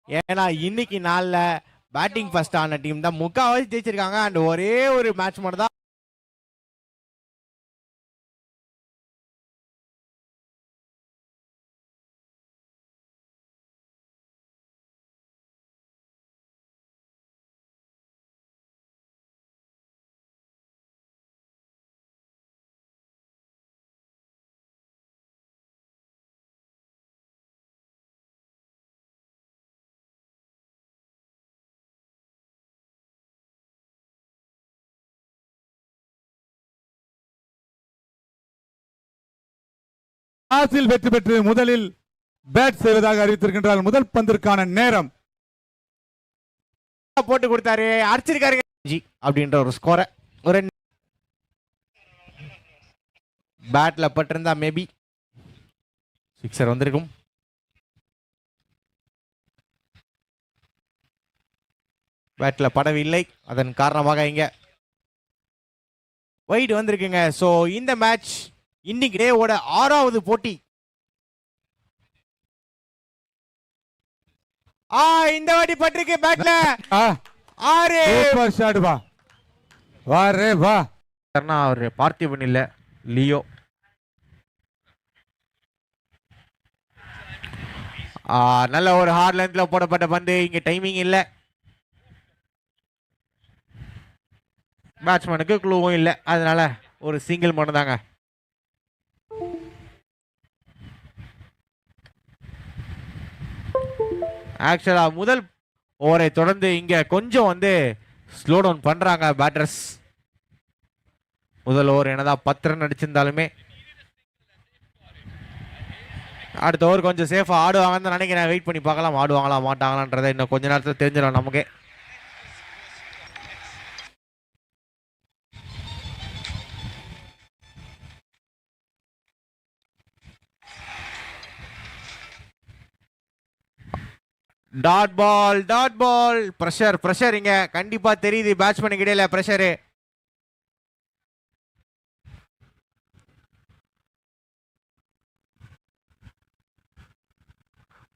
ஏன்னா இன்னைக்கு நாளில் பேட்டிங் ஃபர்ஸ்ட் ஆன டீம் தான் முக்காவாசி ஜெயிச்சிருக்காங்க. அண்ட் ஒரே ஒரு மேட்ச் மட்டும் தான் டாஸில் வெற்றி பெற்று முதலில் பேட் செய்வதாக அறிவித்திருக்கின்றார். முதல் பந்திற்கான நேரம். போட்டு கொடுத்தாரு, அடிச்சிருக்காரு அப்படின்ற ஒரு ஸ்கோரை ஒரு பேட்ல பட்டிருந்தா மேபி சிக்ஸர் வந்திருக்கும். பேட்ல படவில்லை, அதன் காரணமாக இங்க வைட் வந்திருக்குங்க. ஸோ இந்த மேட்ச் இன்னைக்கு டேவோட 6வது போட்டி. இந்த வாட்டி பட்டிருக்கு பேட்ல 6. சூப்பர் ஷாட் வா வா ரே வா. அவர் பார்த்திபன் இல்ல, லியோ. நல்ல ஒரு ஹார்ட் லென்த்ல போடப்பட்ட பந்து. இங்க டைமிங் இல்ல, பேட்ஸ்மேனுக்கு க்ளூவும் இல்லை, அதனால ஒரு சிங்கிள் மட்டும் தாங்க. ஆக்சுவலா முதல் ஓவரை தொடர்ந்து இங்க கொஞ்சம் வந்து ஸ்லோ டவுன் பண்றாங்க பேட்டர்ஸ். முதல் ஓவர் என்னதான் 10 ரன் அடிச்சிருந்தாலுமே அடுத்த ஓவர் கொஞ்சம் சேஃபா ஆடுவாங்கன்னு நினைக்கிறேன். வெயிட் பண்ணி பார்க்கலாம், ஆடுவாங்களா மாட்டாங்களான்றதை இன்னும் கொஞ்ச நேரத்தில் தெரிஞ்சிடும் நமக்கு. டாட் பால் பிரஷர் இங்க கண்டிப்பா தெரியுது. பேட்ஸ்மேனுக்கு இடையில பிரஷரு.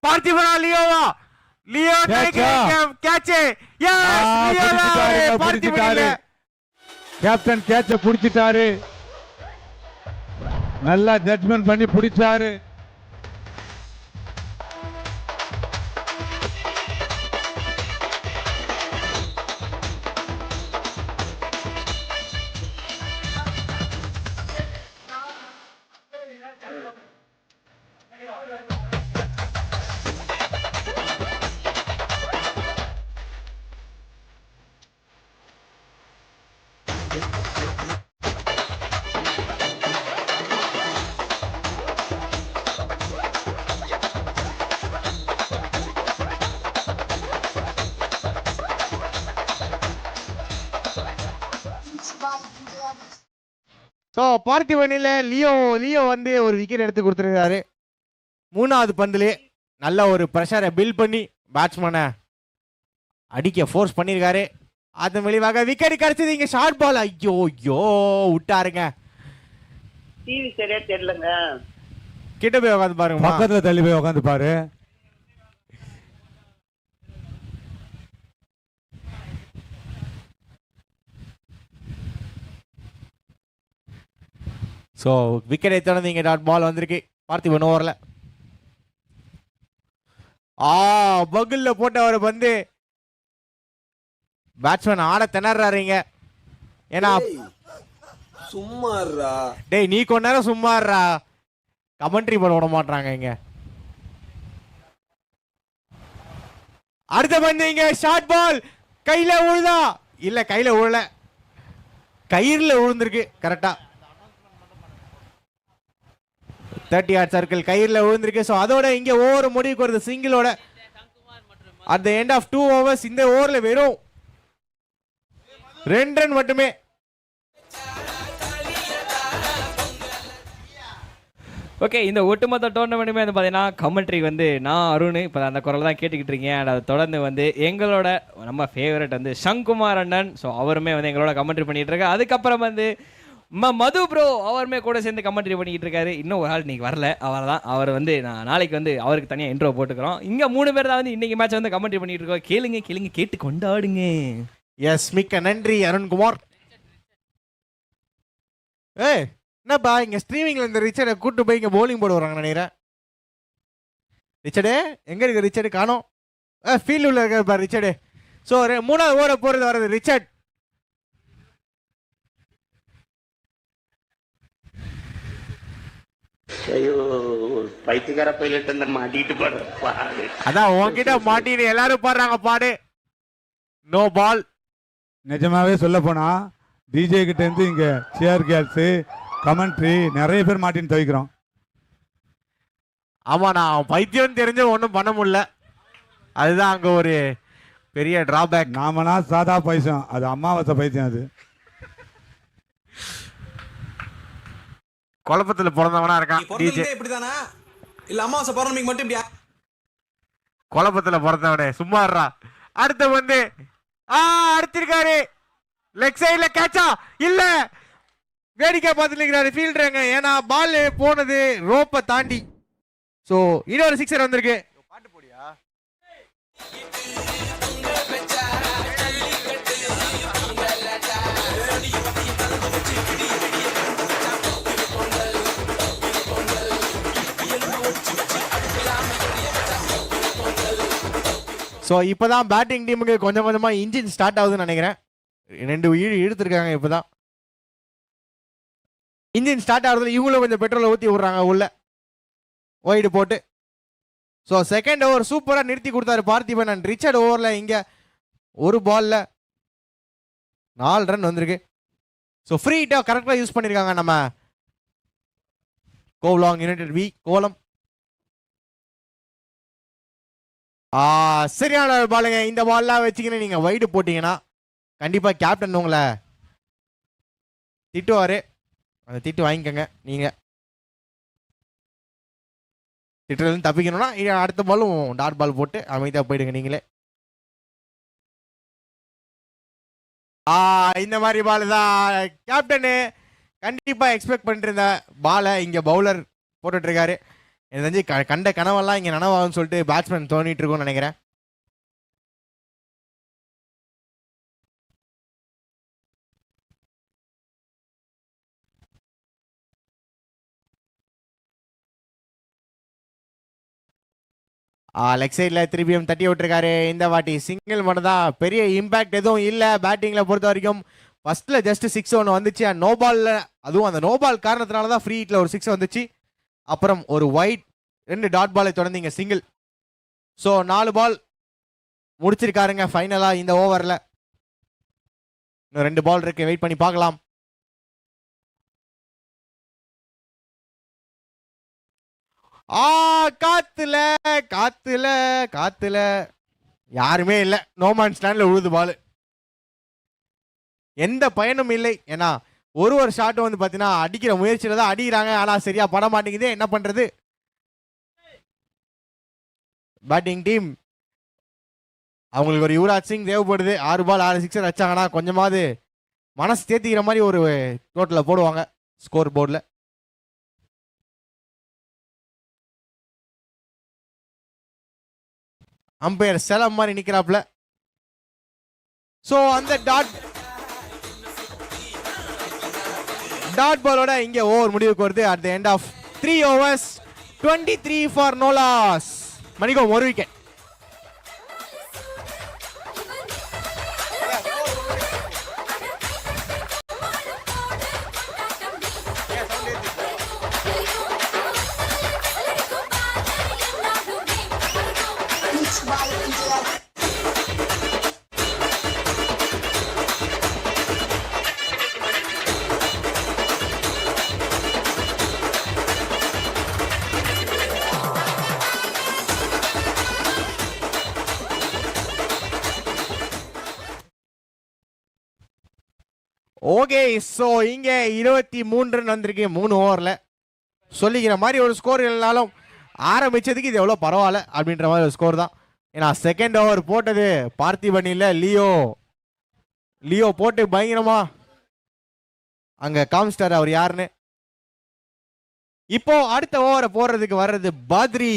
பார்த்திபனா லியோவா? Leo catch. கேப்டன் கேட்ச புடிச்சிட்டாரு, நல்லா ஜட்ஜ்மெண்ட் பண்ணி புடிச்சாரு. ஸோ பார்த்திபனில் லியோ வந்து ஒரு விக்கெட் எடுத்து கொடுத்துருக்காரு. 3வது பந்திலே நல்ல ஒரு ப்ரெஷரை பில்ட் பண்ணி பேட்ஸ்மேனை அடிக்க ஃபோர்ஸ் பண்ணியிருக்காரு. அதன் விளைவாக விக்கெட் கிடைச்சது. இங்க ஷார்ட் பால், ஐயோ விட்டாருங்க. டிவி சரியா தெரியலங்க, கிட்ட போய் உட்காந்து பாருங்க, பக்கத்துல தள்ளி போய் உட்காந்து பாரு. ஸோ விக்கெட்டை தொடர்ந்து இங்கே டாட் பால் வந்திருக்கு பார்த்திபன் ஓவரில். பகுல்ல போட்ட ஒரு பந்து பேட்ஸ்மேன் ஆட திணறாருங்க. ஏன்னா சும்மாறா டேய் நீ கொஞ்ச நேரம் சும்மாறா, கமெண்ட்ரி பண்ண விட மாட்டாங்க இங்க. அடுத்த பந்து இங்க ஷார்ட் பால், கையில விழுதா? இல்ல கையில விழல, கயிறுல விழுந்திருக்கு. கரெக்டா 30 yard சர்க்கிள் கயிறுல விழுந்திருக்கு. ஸோ அதோட இங்க ஓவர் முடிவுக்கு வருது சிங்கிளோட. At the end of 2 overs இந்த ஓவர்ல வெறும் 2 ரன் மட்டுமே. ஓகே, இந்த ஒட்டுமொத்த டோர்னமெண்ட்டுமே வந்து பார்த்தீங்கன்னா கமெண்ட்ரி வந்து நான் அருண் இப்போ அந்த குரல் தான் கேட்டுக்கிட்டு இருக்கீங்க. அண்ட் அதை தொடர்ந்து வந்து எங்களோட நம்ம ஃபேவரட் வந்து சங்குமார் அண்ணன், ஸோ அவருமே வந்து எங்களோட கமெண்ட்ரி பண்ணிட்டு இருக்காரு. அதுக்கப்புறம் வந்து மது ப்ரோ அவருமே கூட சேர்ந்து கமெண்ட்ரி பண்ணிக்கிட்டு இருக்காரு. இன்னும் ஒரு ஆள் இன்னைக்கு வரல, அவர் வந்து நான் நாளைக்கு வந்து அவருக்கு தனியாக இன்ட்ரோ போட்டுக்கிறோம். இங்கே 3 பேர் தான் வந்து இன்னைக்கு மேட்ச் வந்து கமெண்ட்ரி பண்ணிட்டு இருக்கோம். கேளுங்க கேட்டு கொண்டாடுங்க. எஸ், மிக்க நன்றி அருண்குமார். ஏய் என்னப்பா இங்க ஸ்ட்ரீமிங்ல இந்த ரிச்சர்டை கூட்டு போய் இங்க bowling போட வராங்க நினைக்கிறேன். ரிச்சர்டு எங்க இருக்கு? ரிச்சர்டு காணோம். ஃபீல்ட் உள்ள இருக்க ரிச்சர்டு. ஸோ 3வது ஓவர போறது வர்றது ரிச்சர்ட். ஐயோ பைத்தியக்கார பைலட் அந்த மாட்டிட்டு பாடுற பாடு. அதான் உன்கிட்ட மாட்டின்னு எல்லாரும் பாடுறாங்க பாடு. No ball. நிஜமாவே சொல்ல போனா டிஜே கிட்ட இருந்து இங்க சேர் கேர்ள்ஸ் கமெண்ட்ரி நிறைய பேர் மாட்டின்னு துவைக்கிறோம். ஆமா, நான் பைத்தியம் தெரிஞ்ச ஒன்றும் பண்ண முடியல. அதுதான் அங்க ஒரு பெரிய டிராபேக். நாமனா சாதா பைசம், அது அமாவாசை பைத்தியம். அது குழப்பத்துல பிறந்தவனா இருக்கான் டிஜே. இப்படிதானா இல்ல அமாவாசை பௌர்ணமிக்கு மட்டும் இப்படியா? குழப்பத்துல பிறந்தவனே சும்மா இருடா. அடுத்த வந்து அடிச்சிருக்காரு லெக் சைட்ல. கேட்சா இல்ல, வேடிக்கை பார்த்துருக்கிறாரு ஃபீல்டருங்க. ஏன்னா பால் போனது ரோப்பை தாண்டி. ஸோ இன்னொரு 6 வந்திருக்கு. பாட்டு போடியா? ஸோ இப்போதான் பேட்டிங் டீமுக்கு கொஞ்சம் கொஞ்சமாக இன்ஜின் ஸ்டார்ட் ஆகுதுன்னு நினைக்கிறேன். 2 இழுத்துருக்காங்க. இப்போதான் இன்ஜின் ஸ்டார்ட் ஆகுறதுல இவங்களும் கொஞ்சம் பெட்ரோலை ஊற்றி விட்றாங்க உள்ள ஒயிடு போட்டு. ஸோ செகண்ட் ஓவர் சூப்பராக நிறுத்தி கொடுத்தாரு பார்த்திபன் அண்ட் ரிச்சர்ட். ஓவரில் இங்கே ஒரு பாலில் 4 ரன் வந்திருக்கு. ஸோ ஃப்ரீ ஹிட்டாக கரெக்டாக யூஸ் பண்ணியிருக்காங்க நம்ம கோவலாங் யுனைடெட் வி கோலம். சரியான பாலுங்க. இந்த பால்லாம் வச்சுக்கின்னு நீங்கள் வைடு போட்டிங்கன்னா கண்டிப்பாக கேப்டன் உங்களை திட்டுவார். அந்த திட்டு வாங்கிக்கோங்க. நீங்கள் திட்டுறதுன்னு தப்பிக்கணும்னா அடுத்த பாலும் டாட் பால் போட்டு அமைதியாக போயிடுங்க நீங்களே. இந்த மாதிரி பால் தான் கேப்டனு கண்டிப்பாக எக்ஸ்பெக்ட் பண்ணிட்டு இருந்த பாலை இங்கே பவுலர் போட்டுட்ருக்காரு. எனக்கு தெரிஞ்சு கண்ட கனவெல்லாம் இங்கே நனவாகும்னு சொல்லிட்டு பேட்ஸ்மேன் தோணிட்டு இருக்கும்னு நினைக்கிறேன். லெக் சைடில் திருப்பியும் தட்டி விட்டுருக்காரு. இந்த வாட்டி சிங்கிள் மட்டும் தான், பெரிய இம்பேக்ட் எதுவும் இல்லை பேட்டிங்கில் பொறுத்த வரைக்கும். ஃபர்ஸ்ட்டில் ஜஸ்ட் 6 ஒன்று வந்துச்சு. நோ பாலில், அதுவும் அந்த நோ பால் காரணத்தினால தான் ஃப்ரீ ஹிட்டில் ஒரு 6 வந்துச்சு. அப்புறம் ஒரு ஒயிட், 2 டாட் பாலை தொடர்ந்து இங்கே சிங்கிள். ஸோ 4 பால் முடிச்சிருக்காருங்க ஃபைனலாக இந்த ஓவரில். இன்னும் 2 பால் இருக்கு, வெயிட் பண்ணி பார்க்கலாம். காத்துல காத்துல காத்துல யாருமே இல்லை. நோமான் ஸ்டாண்ட்ல உழுது பால், எந்த பயனும் இல்லை. ஏன்னா ஒரு ஷாட்டும் வந்து பார்த்தீங்கன்னா அடிக்கிற முயற்சியில தான் அடிக்கிறாங்க. ஆனால் சரியா பட மாட்டேங்குது. என்ன பண்றது? பேட்டிங் டீம் அவங்களுக்கு ஒரு யுவராஜ் சிங் தேவைப்படுது. 6 பால் 6 சிக்ஸர் வச்சாங்கன்னா கொஞ்சமாவது மனசு தேத்திக்கிற மாதிரி ஒரு டோட்டலை போடுவாங்க ஸ்கோர் போர்டில். அம்பையர் செலம் மாதிரி நிற்கிறாப்புல. ஸோ அந்த டாட் பாலோட இங்கே ஓவர் முடிவுக்கு வருது. At the end of 3 overs 23 for no loss. Manickam ஒரு விக்கெட். ஓகே, ஸோ இங்கே 23 ரன் வந்திருக்கு 3 ஓவரில். சொல்லிக்கிற மாதிரி ஒரு ஸ்கோர் இல்லைனாலும் ஆரம்பிச்சதுக்கு இது எவ்வளோ பரவாயில்ல அப்படின்ற மாதிரி ஒரு ஸ்கோர் தான். ஏன்னா செகண்ட் ஓவர் போட்டது பார்த்திபன் இல்லை லியோ போட்டு பயங்கரமா அங்கே காமிச்சிட்டார் அவர் யாருன்னு. இப்போ அடுத்த ஓவரை போடுறதுக்கு வர்றது பத்ரி.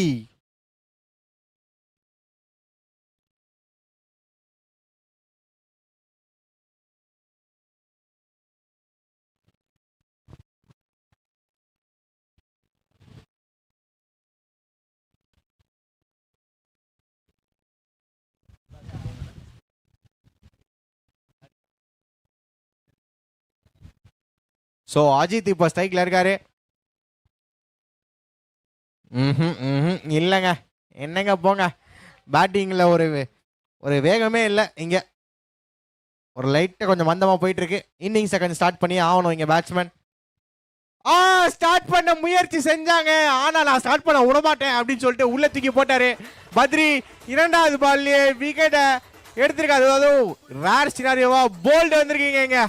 ஸோ அஜித் இப்போ ஸ்ட்ரைக்கில் இருக்காரு. இல்லைங்க, என்னங்க போங்க, பேட்டிங்கில் ஒரு வேகமே இல்லை. இங்கே ஒரு லைட்டாக கொஞ்சம் மந்தமாக போயிட்டு இருக்கு. இன்னிங்ஸை கொஞ்சம் ஸ்டார்ட் பண்ணி ஆகணும் இங்கே பேட்ஸ்மேன். ஸ்டார்ட் பண்ண முயற்சி செஞ்சாங்க, ஆனால் நான் ஸ்டார்ட் பண்ண விடமாட்டேன் அப்படின்னு சொல்லிட்டு உள்ள தூக்கி போட்டாரு பத்ரி. இரண்டாவது பால்லே விக்கெட்டை எடுத்திருக்காது. அதுவும் ரேர் சினாரியோவா போல்டு வந்திருக்கீங்க இங்க.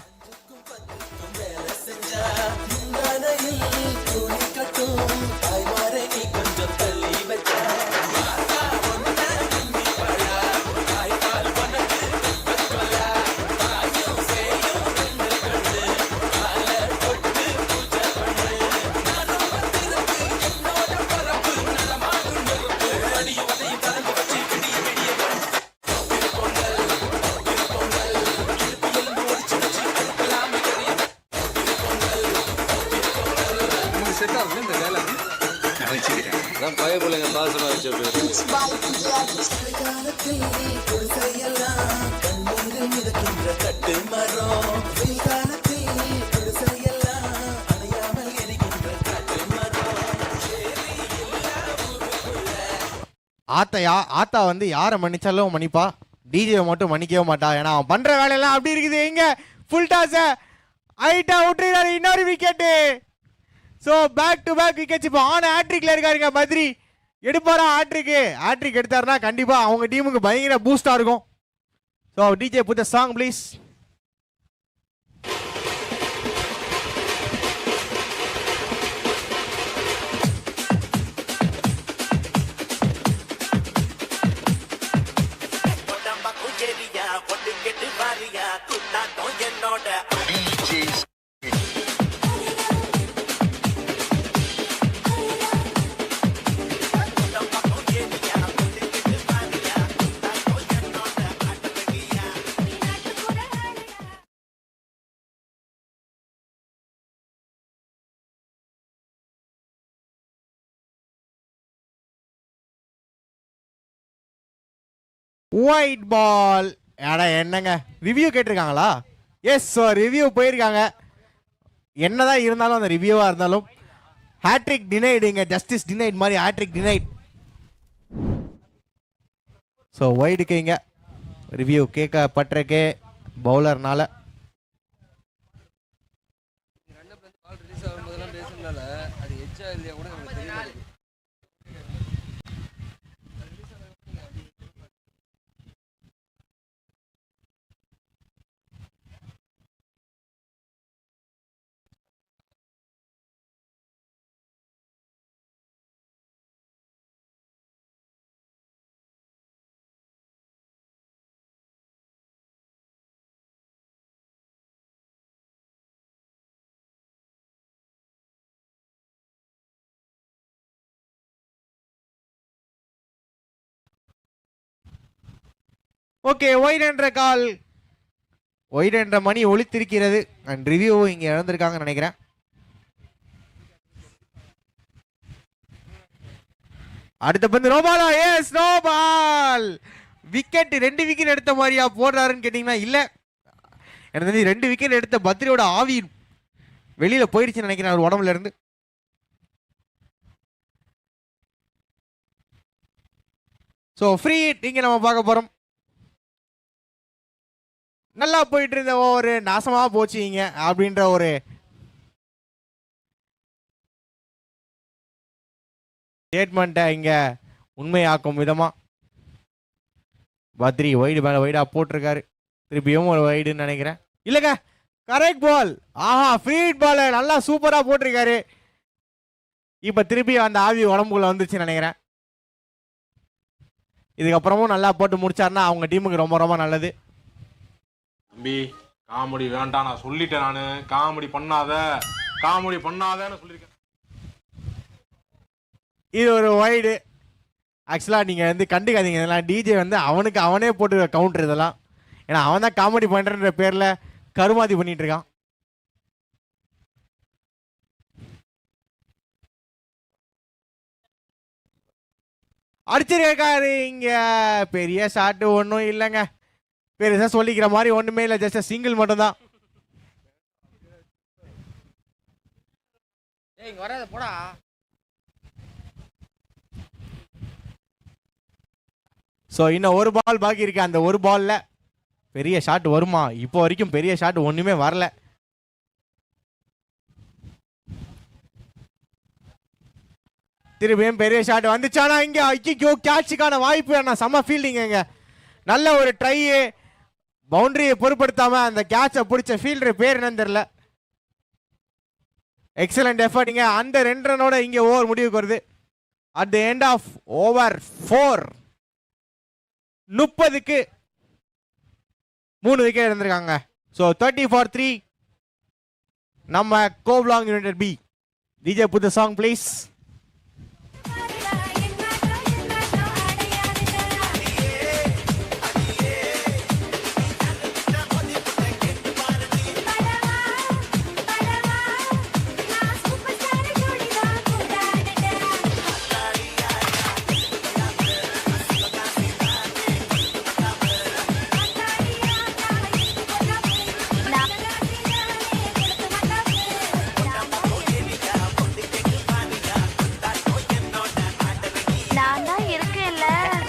ஆத்தா வந்து யாரை மன்னிச்சாலும் மன்னிப்பா, டிஜே மட்டும் மன்னிக்கவே மாட்டா. ஏன்னா அவன் பண்ற வேலையெல்லாம் அப்படி இருக்குது. இங்க ஃபுல் டாஸ் ஐட்டா விட்டுறாரு, இன்னொரு விக்கெட்டு. So back to back wickets. இப்போ ஆன் ஹேட்ரிக்ல இருக்காருங்க பத்ரி. எடுப்பாரா ஹேட்ரிக் எடுத்தாருன்னா கண்டிப்பா அவங்க டீமுக்கு பயங்கர பூஸ்டா இருக்கும். So DJ put the song please. White ball. ஏடா என்னங்க ரிவ்யூ கேட்டிருக்காங்களா? எஸ், ரிவ்யூ போயிருக்காங்க. என்னதான் இருந்தாலும் அந்த ரிவ்யூவா இருந்தாலும் ஹேட்ரிக் டினைடுங்க, ஜஸ்டிஸ் டினைட் மாதிரி ஹேட்ரிக் டினைட். ஸோ ஒயிடுக்கு இங்க ரிவ்யூ கேட்கப்பட்டிருக்கே பவுலர்னால. ஓகே, ஒயிட் என்ற கால், ஒயிட் என்ற மணி ஒலித்திருக்கிறது. அண்ட் ரிவ்யூ இங்க இழந்திருக்காங்கன்னு நினைக்கிறேன். அடுத்த பந்து நோபாலா? Yes, no ball. விக்கெட், 2 விக்கெட் எடுத்த மாதிரியா போடுறாருன்னு கேட்டீங்கன்னா இல்ல. எனக்கு 2 விக்கெட் எடுத்த பத்ரியோட ஆவி வெளியில போயிடுச்சுன்னு நினைக்கிறேன் அவர் உடம்புல இருந்து. ஸோ ஃப்ரீ ஹிட் இங்கே நம்ம பார்க்க போகிறோம். நல்லா போயிட்டு இருந்த ஒரு நாசமாக போச்சுங்க அப்படின்ற ஒரு ஸ்டேட்மெண்ட்டை இங்கே உண்மையாக்கும் விதமாக பத்ரி வைடு மேலே வைடாக போட்டிருக்காரு. திருப்பியும் ஒரு வைடுன்னு நினைக்கிறேன். இல்லைங்க, கரெக்ட் பால். ஆஹா, ஃப்ரீ ஹிட் பால் நல்லா சூப்பராக போட்டிருக்காரு. இப்போ திருப்பி அந்த ஆவி உடம்புக்குள்ள வந்துச்சுன்னு நினைக்கிறேன். இதுக்கப்புறமும் நல்லா போட்டு முடிச்சாருன்னா அவங்க டீமுக்கு ரொம்ப ரொம்ப நல்லது. தம்பி காமெடி வேண்டாம், நான் சொல்லிட்டேன். நானு காமெடி பண்ணாதன்னு சொல்லியிருக்கேன். இது ஒரு வைடு. ஆக்சுவலாக நீங்கள் வந்து கண்டுக்காதீங்க, இதெல்லாம் டிஜே வந்து அவனுக்கு அவனே போட்டு கவுண்டர் இதெல்லாம். ஏன்னா அவன் தான் காமெடி பண்ணுறன்ற பேரில் கருமாதி பண்ணிட்டு இருக்கான். அடிச்சிருக்காரு இங்க. பெரிய ஷாட்டு ஒன்றும் இல்லைங்க, பெருசாக சொல்லிக்கிற மாதிரி ஒன்றுமே இல்லை, ஜஸ்ட் சிங்கிள் மட்டும்தான். போடா. ஸோ இன்னும் ஒரு பால் பாக்கி இருக்கு. அந்த ஒரு பாலில் பெரிய ஷாட் வருமா? இப்போ வரைக்கும் பெரிய ஷாட் ஒன்றுமே வரல. திரும்பியும் பெரிய ஷாட் வந்துச்சானா இங்கே ஐயோ கேட்சுக்கான வாய்ப்பு. நான் செம்ம ஃபீல்டிங்க, நல்ல ஒரு ட்ரை. பவுண்டரியை பொருட்படுத்தாம அந்த கேட்சை பிடிச்ச ஃபீல்டர் பேர் என்னன்னு தெரியல. Excellent effort. அந்த 2 ரனோட இங்கே ஓவர் முடிவுக்கு வருது. At the end of over 4 30க்கு 3 விக்கெட் இருந்திருக்காங்க. ஸோ 30 for 3 நம்ம கோவ்லாங் யுனைடெட் பி. டிஜே புது சாங் ப்ளீஸ்.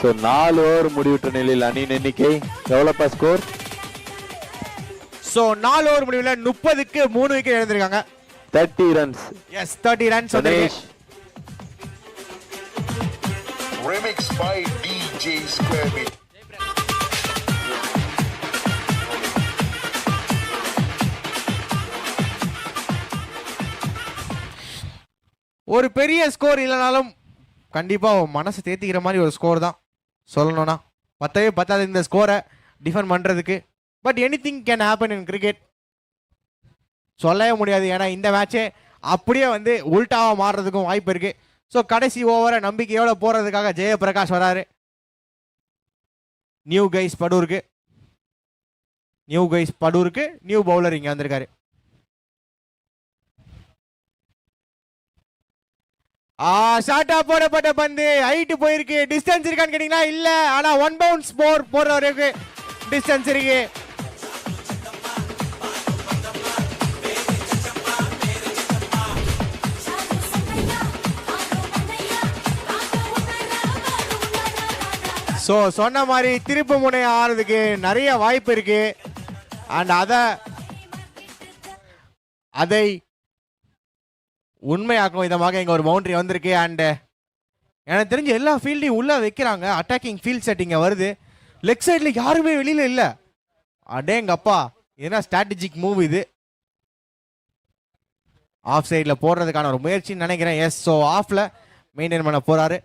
ஸோ 4 ஓவர் முடிவுற்ற நிலையில் அணியின் எண்ணிக்கை எவ்வளோப்பா ஸ்கோர்? ஸோ 4 ஓவர் முடிவில் 30க்கு 3 விக்கெட் எழுந்திருக்காங்க. 30 runs. Yes, 30 runs. Remix by DJ Square Beat. ஒரு பெரிய ஸ்கோர் இல்லைனாலும் கண்டிப்பாக மனசை தேத்திக்கிற மாதிரி ஒரு ஸ்கோர் தான் சொல்லணும்னா. பத்தவே பத்தாது இந்த ஸ்கோரை டிஃபெண்ட் பண்ணுறதுக்கு. But any thing can happen in cricket, சொல்லவே முடியாது. ஏன்னா இந்த மேட்சே அப்படியே வந்து உல்டாவாக மாறுறதுக்கும் வாய்ப்பு இருக்குது. ஸோ கடைசி ஓவரை நம்பிக்கையோட போகிறதுக்காக ஜெயபிரகாஷ் வராரு. நியூ கைஸ் படூருக்கு நியூ பவுலர் இங்கே வந்திருக்காரு. ஷார்ட்டா போடப்பட்ட பந்து ஹைட் போயிருக்கு. டிஸ்டன்ஸ் இருக்கான்னு கேட்டீங்கன்னா இல்ல, ஆனா 1 பவுன்ஸ் போற வரைக்கும் டிஸ்டன்ஸ் இருக்கு. ஸோ சொன்ன மாதிரி திருப்பு முனை ஆறதுக்கு நிறைய வாய்ப்பு இருக்கு. அண்ட் அதை உண்மையாக்கும் விதமாக இங்கே ஒரு பவுண்டரி வந்திருக்கு. அண்டு எனக்கு தெரிஞ்ச எல்லா ஃபீல்டையும் உள்ளே வைக்கிறாங்க. அட்டாக்கிங் ஃபீல்ட் செட்டிங்க வருது. லெக் சைடில் யாருமே வெளியில் இல்லை. அடேங்கப்பா, ஏன்னா ஸ்ட்ராட்டஜிக் மூவ் இது. ஆஃப் சைடில் போடுறதுக்கான ஒரு முயற்சின்னு நினைக்கிறேன். எஸ், ஸோ ஆஃபில் மெயின்டைன் பண்ண போகிறாரு.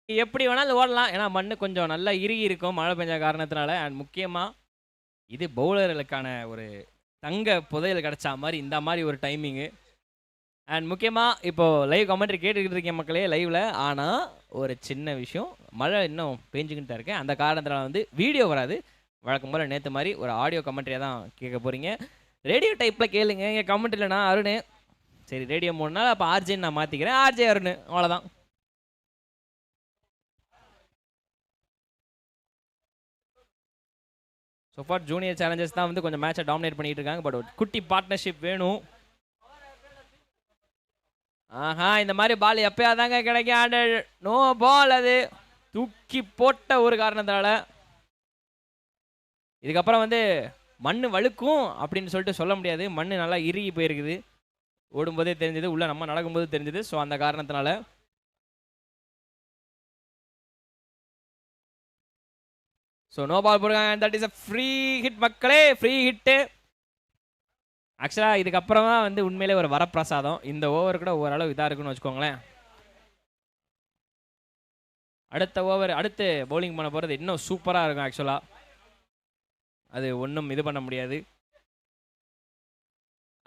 எப்படி வேணாலும் ஓடலாம். ஏன்னா மண்ணு கொஞ்சம் நல்லா இறுகி இருக்கும் மழை பெஞ்ச காரணத்தினால. அண்ட் முக்கியமாக இது பவுலர்களுக்கான ஒரு தங்க புதையல் கிடைச்சா மாதிரி இந்த மாதிரி ஒரு டைமிங்கு. அண்ட் முக்கியமாக இப்போது லைவ் கமெண்ட்ரி கேட்டுக்கிட்டு இருக்கேன் மக்களே லைவில். ஆனால் ஒரு சின்ன விஷயம், மழை இன்னும் பெஞ்சுக்கிட்டு தான் இருக்கேன். அந்த காரணத்தினால வந்து வீடியோ வராது. வழக்கம் போல் நேற்று மாதிரி ஒரு ஆடியோ கமெண்ட்ரியாக தான் கேட்க போகிறீங்க. ரேடியோ டைப்பில் கேளுங்க. இங்கே கமெண்ட்ரியில் நான் அருண், சரி ரேடியோ 3 நாள் அப்போ ஆர்ஜேன்னு நான் மாற்றிக்கிறேன். ஆர்ஜே அருண், அவ்வளோதான். ஸோ ஃபார் ஜூனியர் சேலஞ்சர்ஸ் தான் வந்து கொஞ்சம் மேட்சை டாமினேட் பண்ணிட்டு இருக்காங்க. பட் ஒரு குட்டி பார்ட்னர்ஷிப் வேணும். ஆஹா, இந்த மாதிரி பால் எப்பயாதாங்க கிடைக்கும். அண்ட் நோ பால், அது தூக்கி போட்ட ஒரு காரணத்தினால. இதுக்கப்புறம் வந்து மண் வழுக்கும் அப்படின்னு சொல்லிட்டு சொல்ல முடியாது. மண் நல்லா இறுகி போயிருக்குது. ஓடும்போதே தெரிஞ்சது, உள்ள நம்ம நடக்கும்போது தெரிஞ்சது. ஸோ அந்த காரணத்தினால ஸோ நோ பால் போடுறாங்க. That is a free hit மக்களே, ஃப்ரீ ஹிட்டு. ஆக்சுவலாக இதுக்கப்புறமா வந்து உண்மையிலே ஒரு வரப்பிரசாதம். இந்த ஓவர் கூட ஓரளவு இதாக இருக்குன்னு வச்சுக்கோங்களேன். அடுத்த ஓவர் அடுத்து பவுலிங் பண்ண போகிறது இன்னும் சூப்பராக இருக்கும். ஆக்சுவலாக அது ஒன்றும் இது பண்ண முடியாது.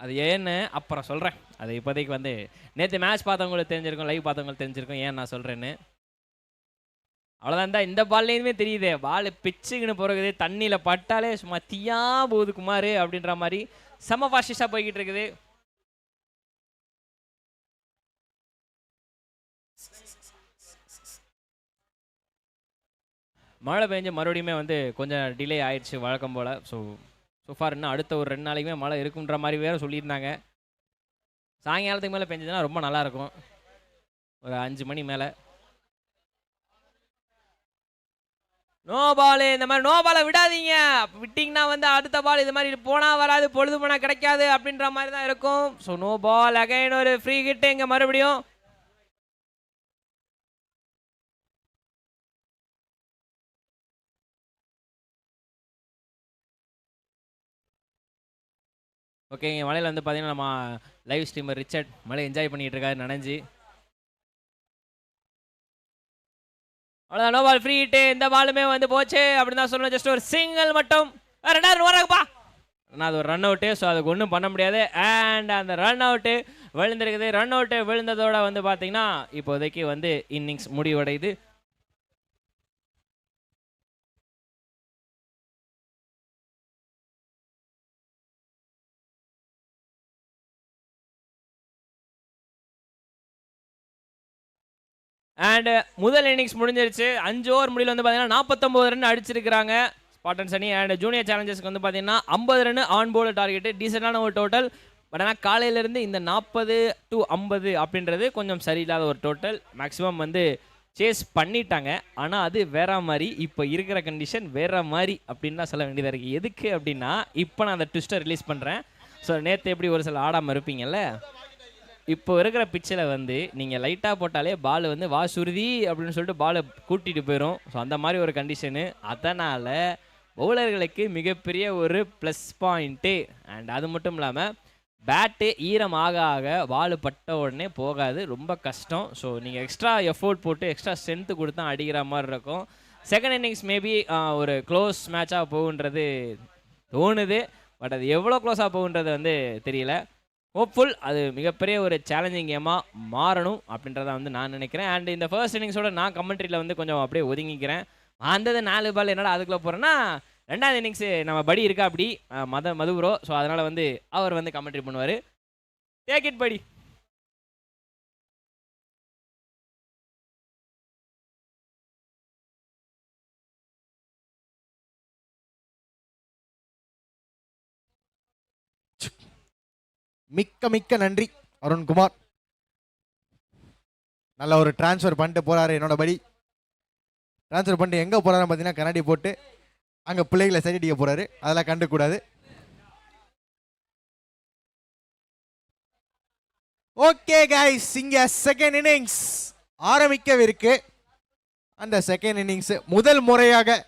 அது ஏன்னு அப்புறம் சொல்கிறேன். அது இப்போதைக்கு வந்து நேற்று மேட்ச் பார்த்தவங்களுக்கு தெரிஞ்சிருக்கும், லைவ் பார்த்தவங்களுக்கு தெரிஞ்சிருக்கும் ஏன் நான் சொல்கிறேன்னு. அவ்வளோதான் தான். இந்த பால்லேயுமே தெரியுது, பால் பிச்சுக்குன்னு போகிறது. தண்ணியில் பட்டாலே சும்மா தீயா போகுது குமார் அப்படின்ற மாதிரி செம ஃபாஸ்டிஷாக போய்கிட்டு இருக்குது. மழை பெஞ்சு மறுபடியுமே வந்து கொஞ்சம் டிலே ஆயிடுச்சு வழக்கம் போல். ஸோஃபார் இன்னும் அடுத்த ஒரு 2 நாளைக்குமே மழை இருக்குன்ற மாதிரி வேறு சொல்லியிருந்தாங்க. சாயங்காலத்துக்கு மேலே பெஞ்சதுன்னா ரொம்ப நல்லாயிருக்கும், ஒரு 5 மணி மேலே. நோ பால், இந்த மாதிரி நோ பாலை விடாதீங்க. விட்டிங்கன்னா வந்து அடுத்த பால் இது மாதிரி போனால் வராது, பொழுது போனால் கிடைக்காது அப்படின்ற மாதிரி தான் இருக்கும். So no ball. அகைன் ஒரு ஃப்ரீ ஹிட்டு இங்கே மறுபடியும். ஓகே, இங்கே மலையில் வந்து பார்த்தீங்கன்னா நம்ம லைவ் ஸ்ட்ரீமர் ரிச்சர்ட் மழை என்ஜாய் பண்ணிகிட்டு இருக்காரு நனைஞ்சி. அவ்வளோதான், நோ பால், ஃப்ரீ ஹிட்டு. இந்த பாலுமே வந்து போச்சு அப்படின்னு தான் சொல்லணும். ஜஸ்ட் ஒரு சிங்கிள் மட்டும். 2 வராங்கப்பா. அது ஒரு ரன் அவுட்டு. ஸோ அதுக்கு ஒன்றும் பண்ண முடியாது. அண்ட் அந்த ரன் அவுட்டு விழுந்திருக்குது. ரன் அவுட்டு விழுந்ததோட வந்து பார்த்தீங்கன்னா இப்போதைக்கு வந்து இன்னிங்ஸ் முடிவடையுது. அண்ட் முதல் இன்னிங்ஸ் முடிஞ்சிருச்சு. 5 ஓவர் முடிவில் வந்து பார்த்தீங்கன்னா 49 ரன் அடிச்சிருக்கிறாங்க ஸ்பாட்டன்ஸ் அணி. அண்ட் ஜூனியர் சேலஞ்சர்ஸ்க்கு வந்து பார்த்தீங்கன்னா 50 ரன் ஆன் போர்டு டார்கெட்டு. டீசெண்டான ஒரு டோட்டல். பட் ஆனால் காலையிலேருந்து இந்த 40 to 50 அப்படின்றது கொஞ்சம் சரியில்லாத ஒரு டோட்டல். மேக்ஸிமம் வந்து சேஸ் பண்ணிட்டாங்க. ஆனால் அது வேற மாதிரி, இப்போ இருக்கிற கண்டிஷன் வேற மாதிரி அப்படின்னு தான் சொல்ல வேண்டியதாக இருக்குது. எதுக்கு அப்படின்னா இப்போ நான் அந்த ட்விஸ்ட்டை ரிலீஸ் பண்ணுறேன். ஸோ நேற்று எப்படி ஒரு சில ஆடாமல் இருப்பீங்கல்ல, இப்போ இருக்கிற பிச்சில் வந்து நீங்கள் லைட்டாக போட்டாலே பால் வந்து வாசுருதி அப்படின்னு சொல்லிட்டு பாலை கூட்டிகிட்டு போயிடும். ஸோ அந்த மாதிரி ஒரு கண்டிஷனு. அதனால் பவுலர்களுக்கு மிகப்பெரிய ஒரு ப்ளஸ் பாயிண்ட்டு. அண்ட் அது மட்டும் இல்லாமல் பேட்டு ஈரம் ஆக ஆக பால் பட்ட உடனே போகாது, ரொம்ப கஷ்டம். ஸோ நீங்கள் எக்ஸ்ட்ரா எஃபோர்ட் போட்டு எக்ஸ்ட்ரா ஸ்ட்ரென்த்து கொடுத்தா அடிக்கிற மாதிரி இருக்கும். செகண்ட் இன்னிங்ஸ் மேபி ஒரு க்ளோஸ் மேட்சாக போகுன்றது தோணுது. பட் அது எவ்வளோ க்ளோஸாக போகுன்றது வந்து தெரியல. ஹோப்ஃபுல் அது மிகப்பெரிய ஒரு சேலஞ்சிங் கேமாக மாறணும் அப்படின்றத வந்து நான் நினைக்கிறேன். அண்ட் இந்த ஃபர்ஸ்ட் இன்னிங்ஸோட நான் கமெண்ட்ரியில் வந்து கொஞ்சம் அப்படியே ஒதுங்கிக்கிறேன். அந்த 4 பால் என்னடா அதுக்குள்ளே போகிறேன்னா, 2வது இன்னிங்ஸு நம்ம படி இருக்கா அப்படி மது ப்ரோ. ஸோ அதனால் வந்து அவர் வந்து கமெண்ட்ரி பண்ணுவார். டேக் இட் படி. மிக்க மிக்க நன்றி அருண்குமார். நல்ல ஒரு டிரான்ஸ்ஃபர் பண்ணிட்டு போகிறாரு என்னோட படி. ட்ரான்ஸ்ஃபர் பண்ணிட்டு எங்கே போகிறாருன்னு பார்த்தீங்கன்னா கண்ணாடி போட்டு அங்கே பிள்ளைகளை சரி அடிக்க போகிறாரு. அதெல்லாம் கண்டுக்கூடாது. ஓகே கைஸ், இங்கே செகண்ட் இன்னிங்ஸ் ஆரம்பிக்கவிருக்கு. அந்த செகண்ட் இன்னிங்ஸ் முதல் முறையாக,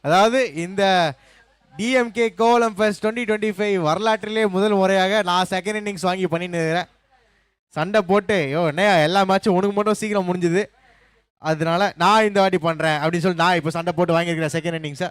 அதாவது இந்த டிஎம்கே கோலம் ஃபெஸ்ட் 2025 வரலாற்றிலே முதல் முறையாக நான் செகண்ட் இன்னிங்ஸ் வாங்கி பண்ணின்னு இருக்கிறேன். சண்டை போட்டு என்ன எல்லா மேட்சும் உனக்கு மட்டும் சீக்கிரம் முடிஞ்சுது அதனால நான் இந்த வாட்டி பண்றேன் அப்படின்னு சொல்லி நான் இப்போ சண்டை போட்டு வாங்கியிருக்கிறேன் செகண்ட் இன்னிங்ஸை.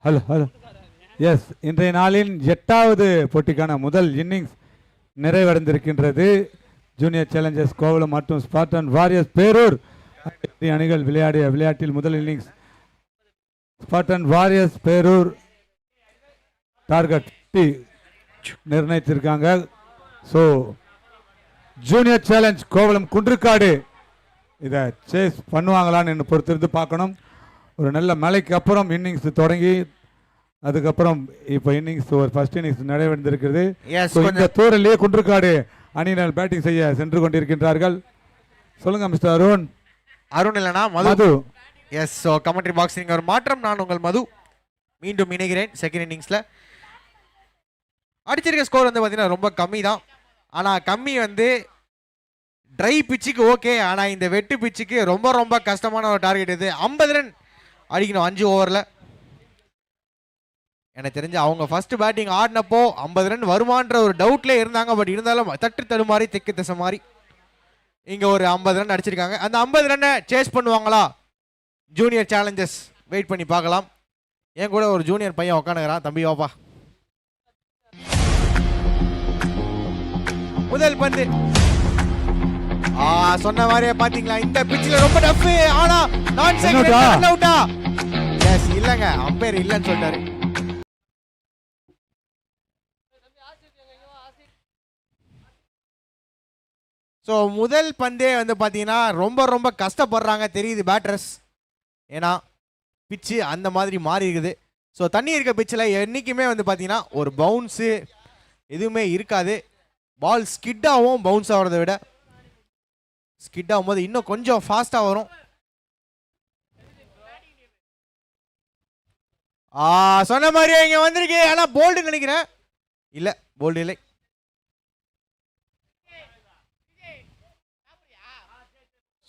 ஹலோ ஹலோ எஸ், இன்றைய நாளின் 8வது போட்டிக்கான முதல் இன்னிங்ஸ் நிறைவடைந்திருக்கின்றது. ஜூனியர் சேலஞ்சர்ஸ் கோவளம் மற்றும் ஸ்பார்டன் வாரியர்ஸ் பேரூர் அணிகள் விளையாடிய விளையாட்டில் முதல் innings Spartan warriors Perur target நிர்ணயித்திருக்காங்க. So junior challenge Kovalam Kunrukkadu இதை சேஸ் பண்ணுவாங்களான்னு பொறுத்திருந்து பார்க்கணும். ஒரு நல்ல மழைக்கு அப்புறம் இன்னிங்ஸ் தொடங்கி அதுக்கப்புறம் இப்போ இன்னிங்ஸ் ஒரு ஃபர்ஸ்ட் இன்னிங்ஸ் நிறைவடைந்திருக்கிறது. இந்த தூரலிலே குன்றுக்காடு அணியினர் பேட்டிங் செய்ய சென்று கொண்டிருக்கின்றார்கள். சொல்லுங்க மிஸ்டர் அருண். அருண் இல்லைனா மது. எஸ், ஸோ கமெண்ட்ரி பாக்ஸ் நீங்கள் ஒரு மாற்றம். நான் உங்கள் மது மீண்டும் இணைகிறேன். செகண்ட் இன்னிங்ஸில் அடிச்சிருக்க ஸ்கோர் வந்து பார்த்தீங்கன்னா ரொம்ப கம்மி தான். ஆனால் கம்மி வந்து ட்ரை பிச்சுக்கு ஓகே, ஆனால் இந்த வெட்டு பிச்சுக்கு ரொம்ப ரொம்ப கஷ்டமான ஒரு டார்கெட் இது. 50 ரன் அடிக்கணும் 5 ஓவரில். எனக்கு தெரிஞ்சு அவங்க ஃபர்ஸ்ட் பேட்டிங் ஆடினப்போ 50 ரன் வருமான்ற ஒரு டவுட்லேயே இருந்தாங்க. பட் இருந்தாலும் தட்டு தடுமாறி தெற்கு திசை மாதிரி இங்கே ஒரு 50 ரன் அடிச்சிருக்காங்க. அந்த 50 ரன்னை சேஸ் பண்ணுவாங்களா ஜூனியர் சேலஞ்சர்ஸ்? வெயிட் பண்ணி பார்க்கலாம். என் கூட ஒரு ஜூனியர் பையன் உட்காந்துக்கிறான். தம்பி வாப்பா. முதல் பந்து சொன்ன மாதிரியே பாத்தீங்களா, இந்த பிட்ச்ல ரொம்ப டஃப். ஆனா நான் செகண்ட் ரன் அவுட்டா? எஸ், இல்லங்க, அம்பையர் இல்லன்னு சொல்றாரு. ஸோ முதல் பந்தே வந்து பார்த்தீங்கன்னா ரொம்ப ரொம்ப கஷ்டப்படுறாங்க தெரியுது பேட்டர்ஸ். ஏன்னா பிச்சு அந்த மாதிரி மாறி இருக்குது. ஸோ தண்ணி இருக்க பிச்சில் என்றைக்குமே வந்து பார்த்தீங்கன்னா ஒரு பவுன்ஸு எதுவுமே இருக்காது. பால் ஸ்கிட் ஆகும். பவுன்ஸ் ஆகிறத விட ஸ்கிட் ஆகும்போது இன்னும் கொஞ்சம் ஃபாஸ்ட்டாக வரும். சொன்ன மாதிரியே இங்கே வந்திருக்கு. ஆனால் போல்டு நினைக்கிறேன். இல்லை, போல்டு இல்லை.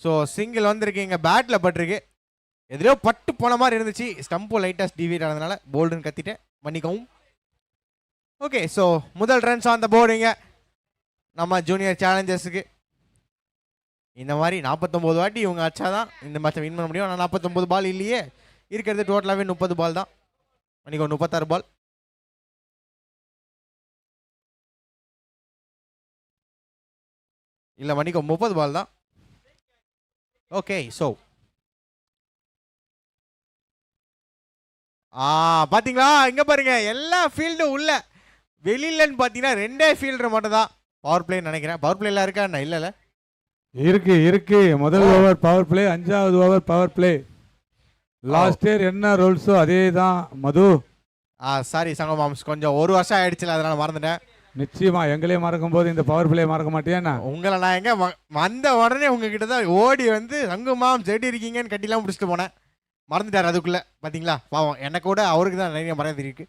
ஸோ சிங்கிள் வந்திருக்கு. இங்கே பேட்டில் பட்டிருக்கு. எதிரோ பட்டு போன மாதிரி இருந்துச்சு. ஸ்டம்பு லைட்டாக டிவிட் ஆனதுனால போல்டுன்னு கத்திட்டேன், மன்னிக்கவும். ஓகே, ஸோ முதல் ரன்ஸ் ஆன் த போர்டுங்க நம்ம ஜூனியர் சேலஞ்சர்ஸுக்கு. இந்த மாதிரி 49 வாட்டி இவங்க அச்சாதான் இந்த மேட்சை வின் பண்ண முடியும். ஆனால் 49 பால் இல்லையே, இருக்கிறது டோட்டலாகவே 30 பால் தான். மன்னிக்கவும், 36 பால். இல்லை மன்னிக்கவும், 30 பால் தான். ஓகே, ஸோ பார்த்தீங்களா இங்கே பாருங்க, எல்லா ஃபீல்டும் உள்ள. வெளியிலன்னு பார்த்தீங்கன்னா 2 ஃபீல்டர் மட்டும் தான். பவர் பிளே நினைக்கிறேன். பவர் பிளே எல்லாம் இருக்கா? என்ன இல்லைல்ல, இருக்கு. முதல் ஓவர் பவர் பிளே, 5வது over power play. Last year என்ன ரூல்ஸோ அதே தான் மது. சாரி சங்கமாம்ஸ், கொஞ்சம் ஒரு வருஷம் ஆயிடுச்சுல, அதனால மறந்துட்டேன். நிச்சயமா எங்களே மறக்கும் போது இந்த பவர் பிளே மறக்க மாட்டேன்னா? உங்களை நான் எங்க வந்த உடனே உங்ககிட்ட தான் ஓடி வந்து சங்குமாம் செடி இருக்கீங்கன்னு கட்டிலாம் முடிச்சுட்டு போனேன். மறந்துட்டார் அதுக்குள்ள. பாத்தீங்களா, பாவம். எனக்கு கூட அவருக்கு தான் நிறைய மறந்து இருக்கு.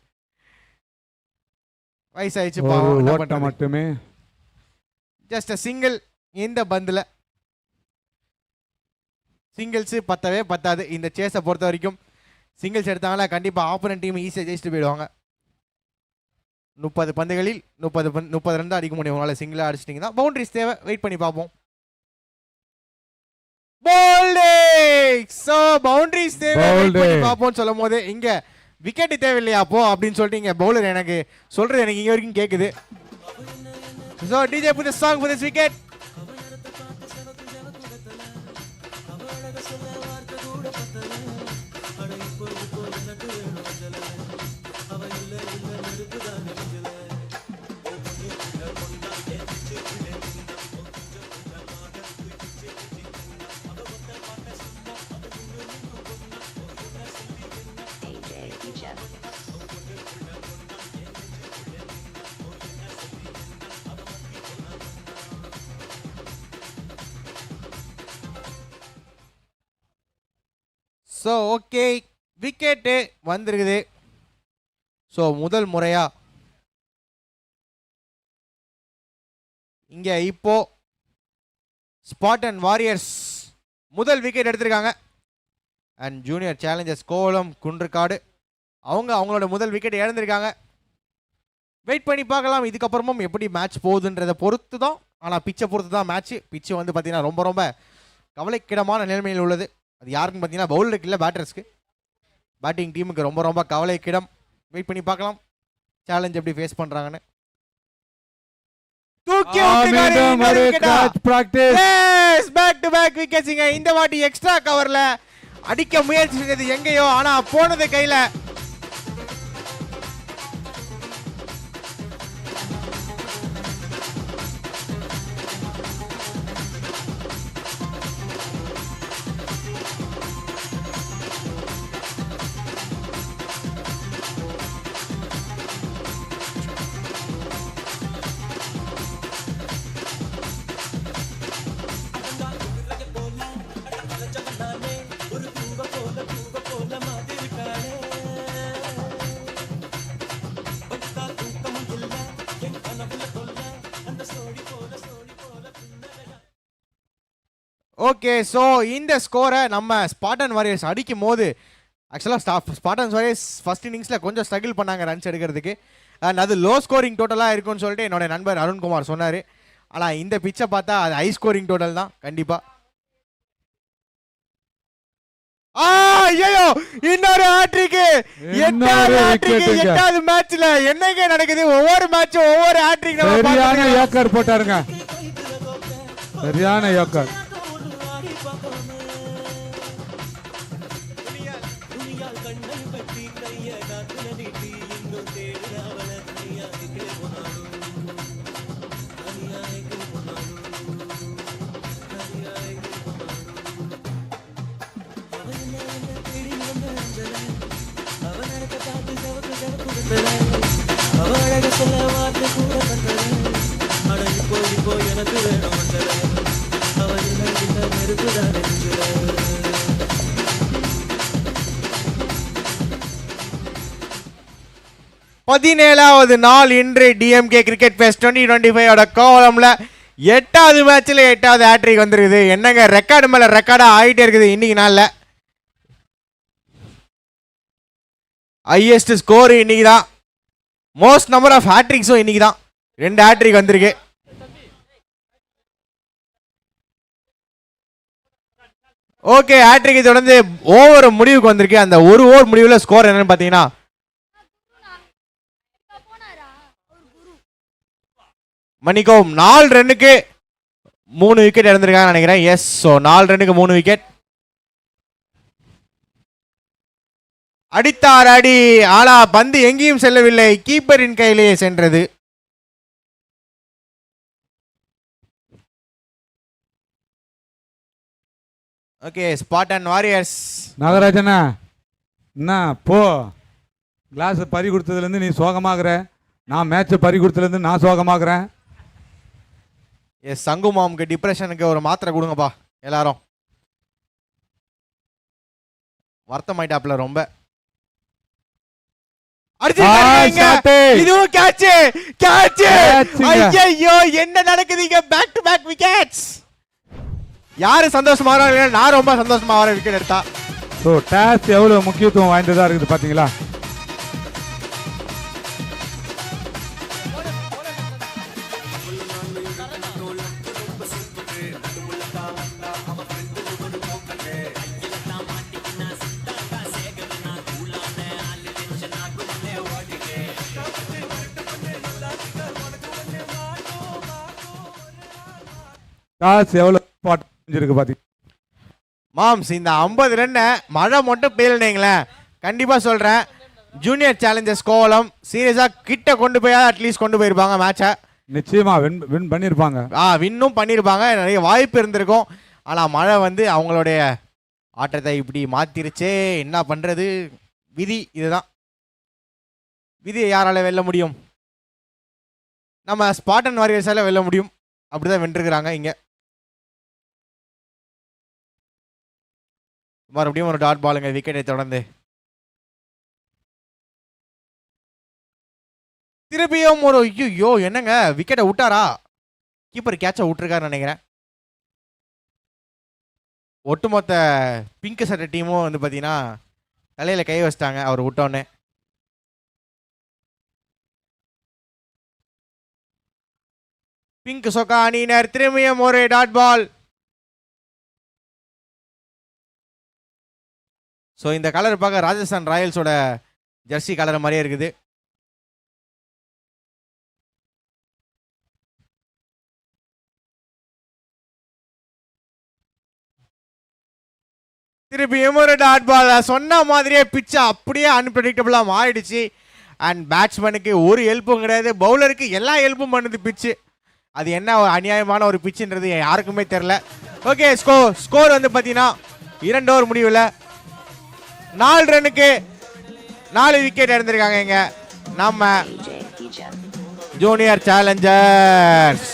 வயசாயிடுச்சு பாவம். மட்டுமே ஜஸ்ட் சிங்கிள். இந்த பந்தில் சிங்கிள்ஸ் பத்தவே பத்தாது. இந்த சேஸை பொறுத்த வரைக்கும் சிங்கிள்ஸ் எடுத்தாங்களா கண்டிப்பாக ஆப்போனன்ட் டீம் ஈஸியாக ஜெயிச்சுட்டு போயிடுவாங்க. 30 பந்துகளில் 30 ரன் தான் அடிக்க முடியும். உங்களால் சிங்கிளாக அடிச்சிட்டிங்கன்னா பவுண்டரிஸ் தேவை. வெயிட் பண்ணி பார்ப்போம். பவுண்டரிஸ் தேவை, வெயிட் பண்ணி பார்ப்போம்னு சொல்லும் போது இங்கே விக்கெட் தேவையில்லையா அப்போ அப்படின்னு சொல்லிட்டு இங்கே பவுலர் எனக்கு சொல்றது எனக்கு இங்கே வரைக்கும் கேட்குது. So DJ put a song for this wicket. So okay, wicket வந்திருக்குது. ஸோ முதல் முறையா இங்கே இப்போ ஸ்பாட்டன் வாரியர்ஸ் முதல் விக்கெட் எடுத்திருக்காங்க. அண்ட் ஜூனியர் சேலஞ்சர்ஸ் கோவளம் குன்றுக்காடு அவங்களோட முதல் விக்கெட் இழந்திருக்காங்க. வெயிட் பண்ணி பார்க்கலாம் இதுக்கப்புறமும் எப்படி மேட்ச் போகுதுன்றதை பொறுத்து தான். ஆனால் பிச்சை பொறுத்து தான் மேட்ச்சு. பிச்சு வந்து பார்த்தீங்கன்னா ரொம்ப ரொம்ப கவலைக்கிடமான நிலைமையில் உள்ளது. அது யாருக்குன்னு பார்த்தீங்கன்னா பவுலருக்கு இல்லை, பேட்டர்ஸ்க்கு. பேட்டிங் டீமுக்கு ரொம்ப ரொம்ப கவலைக்கிடம். வெயிட் பண்ணி பார்க்கலாம் சேலஞ்ச் எப்படி ஃபேஸ் பண்ணுறாங்கன்னு. தூக்கி பேக் டு பேக் விக்கெட்ஸுங்க. இந்த வாட்டி எக்ஸ்ட்ரா கவர்ல அடிக்க முயற்சி செஞ்சது எங்கேயோ, ஆனா போனது கையில. ஓகே, ஸோ இந்த ஸ்கோரை நம்ம ஸ்பாட்டன் வாரியர்ஸ் அடிக்கும் போது ஆக்சுவலாக ஸ்பாட்டன் வாரியர்ஸ் ஃபர்ஸ்ட் இன்னிங்ஸில் கொஞ்சம் ஸ்ட்ரகிள் பண்ணாங்க ரன்ஸ் எடுக்கிறதுக்கு. அண்ட் அது லோ ஸ்கோரிங் டோட்டலாக இருக்கும்னு சொல்லிட்டு என்னோட நண்பர் அருண்குமார் சொன்னார். ஆனால் இந்த பிச்சை பார்த்தா அது ஹை ஸ்கோரிங் டோட்டல் தான் கண்டிப்பாக. ஐயோ, இன்னொரு ஹேட்ரிக், எட்டாவது மேட்ச்ல என்னங்க நடக்குது? ஒவ்வொரு மேட்சும் ஒவ்வொரு ஹேட்ரிக். சரியான யோக்கர் போட்டாருங்க, சரியான யோக்கர். பதினேழாவது நாள் இன்று டிஎம்கே கிரிக்கெட் ஃபெஸ்ட் 2025 கோவளம்ல 8வது மேட்ச்ல 8வது ஹேட்ரிக் வந்துருக்குது. என்னங்க ரெக்கார்டு மேல ரெக்கார்டா ஆகிட்டே இருக்குது. இன்னைக்கு நாள்ல ஹையஸ்ட் ஸ்கோர் இன்னைக்கு தான். மோஸ்ட் நம்பர் ஆஃப் ஹேட்ரிக்ஸும் இன்னைக்கு தான். 2 ஹேட்ரிக் வந்திருக்கு. ஓகே, ஹேட்ரிக் தொடர்ந்து ஓவர் முடிவுக்கு வந்திருக்கு. அந்த ஒரு ஓவர் முடிவில் ஸ்கோர் என்னன்னு பார்த்தீங்கன்னா மணிக்கும் 4 ரன்னுக்கு 3 விக்கெட் இழந்திருக்காங்க நினைக்கிறேன். எஸ், ஸோ 4 ரன்னுக்கு 3 விக்கெட். அடித்தார் அடி, ஆனா பந்து எங்கேயும் செல்லவில்லை, கீப்பரின் கையிலேயே சென்றது. Okay, ஸ்பாட்டன் warriors. நாகராஜனா என்ன போ, கிளாஸ் பறி கொடுத்ததுலேருந்து நீ சோகமாகற, நான் மேட்சை பறி கொடுத்ததுலேருந்து நான் சோகமாகறேன். எஸ், சங்கு மாமுக்கு டிப்ரெஷனுக்கு ஒரு மாத்திரை கொடுங்கப்பா எல்லாரும். வருத்தமாயிட்டாப்ல ரொம்ப. இதுவும் கேட்ச். ஐயோ, என்ன நடக்குது இங்க? Back to back wickets. யாரு சந்தோஷமா வராங்க? நான் ரொம்ப சந்தோஷமா வரேன் விக்கெட் எடுத்தா. ஸோ டாஸ் எவ்வளோ முக்கியத்துவம் வாய்ந்ததாக இருக்குது பார்த்தீங்களா? டாஸ் எவ்வளோ இருக்கு பார்த்தீங்க மாம்ஸ். இந்த 50 ரன்னை மழை மட்டும் பெய்யலனீங்களேன், கண்டிப்பா சொல்றேன் ஜூனியர் சேலஞ்சர்ஸ் கோவளம் சீரியஸா கிட்ட கொண்டு போய் அட்லீஸ்ட் கொண்டு போயிருப்பாங்க மேட்சை. நிச்சயமா வின் பண்ணியிருப்பாங்க. வின்னும் பண்ணியிருப்பாங்க, நிறைய வாய்ப்பு இருந்திருக்கும். ஆனால் மழை வந்து அவங்களுடைய ஆட்டத்தை இப்படி மாத்திருச்சே. என்ன பண்றது, விதி இதுதான். விதியை யாரால வெல்ல முடியும்? நம்ம ஸ்பாட்டன் வாரியர்ஸால வெல்ல முடியும். அப்படிதான் வென்றிருக்கிறாங்க இங்க. மறுபடியும் ஒரு டாட் பாலுங்க விக்கெட்டை தொடர்ந்து. திருப்பியும் ஒரு ஐயோ என்னங்க விக்கெட்டை விட்டாரா? கீப்பர் கேட்சை விட்டுருக்காருன்னு நினைக்கிறேன். ஒட்டுமொத்த பிங்க் சட்டை டீமும் வந்து பார்த்தீங்கன்னா தலையில கை வச்சிட்டாங்க அவர் விட்டோன்னே. பிங்க் சொக்கா அணியினர் திரும்பியும் ஒரு டாட் பால். ஸோ இந்த கலர் பார்க்க ராஜஸ்தான் ராயல்ஸோட ஜெர்சி கலர் மாதிரியே இருக்குது. திருப்பியும் ஒரு டாட் பால். சொன்ன மாதிரியே பிச்சை அப்படியே அன்பிரடிக்டபிளாக மாறிடுச்சு. அண்ட் பேட்ஸ்மேனுக்கு ஒரு ஹெல்ப்பும் கிடையாது, பவுலருக்கு எல்லா ஹெல்ப்பும் பண்ணுது பிச்சு. அது என்ன ஒரு அநியாயமான ஒரு பிச்சுன்றது யாருக்குமே தெரில. ஓகே, ஸ்கோர் வந்து பார்த்தீங்கன்னா 2 ஓவர் முடிவில் 4 ரன்னுக்கு 4 விக்கெட் எடுத்திருக்காங்க இங்க நம்ம ஜூனியர் சேலஞ்சர்ஸ்.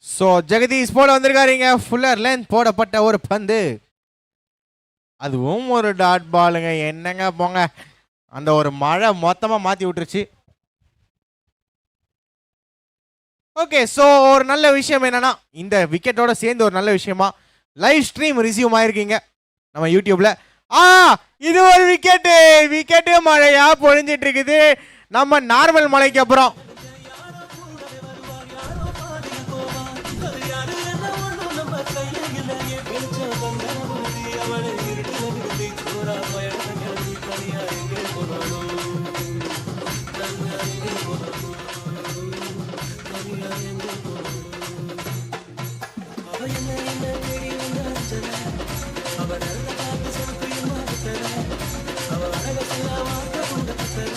ஸோ ஜெகதீஷ் போட வந்திருக்காருங்க. ஃபுல்லர் லென்த் போடப்பட்ட ஒரு பந்து, அதுவும் ஒரு டாட் பாலுங்க. என்னங்க போங்க, அந்த ஒரு மழை மொத்தமாக மாற்றி விட்டுருச்சு. ஓகே, ஸோ ஒரு நல்ல விஷயம் என்னன்னா இந்த விக்கெட்டோட சேர்ந்து ஒரு நல்ல விஷயமா லைவ் ஸ்ட்ரீம் ரிசீவ் ஆயிருக்கீங்க நம்ம யூடியூப்ல. இது ஒரு விக்கெட்டு மழையா பொழிஞ்சிட்டு இருக்குது நம்ம நார்மல் மழைக்கு அப்புறம்.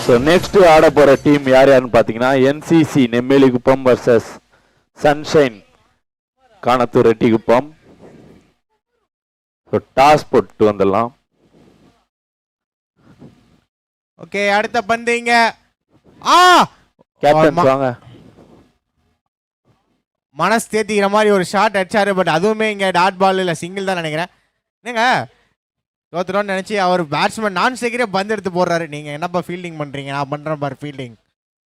ஸோ நெக்ஸ்ட் ஆட போற டீம் யாருன்னு பார்த்தீங்கன்னா NCC Nemmelikuppam versus sunshine Kanathur Rettikuppam. So toss போட்டு வந்துடலாம். ஓகே, அடுத்த பந்து இங்க. கேப்டன் வாங்க. மனசு தேத்திக்கிற மாதிரி ஒரு ஷாட் அடிச்சாரு, பட் அதுவுமே இங்க டாட் பால் இல்லை சிங்கிள் தான் நினைக்கிறேன். என்னங்க தோத்துறோன்னு நினைச்சு அவர் பேட்ஸ்மேன் நான் சீக்கிரே பந்து எடுத்து போடுறாரு. நீங்க என்னப்பா ஃபீல்டிங் பண்றீங்க, நான் பண்றேன் பாரு ஃபீல்டிங்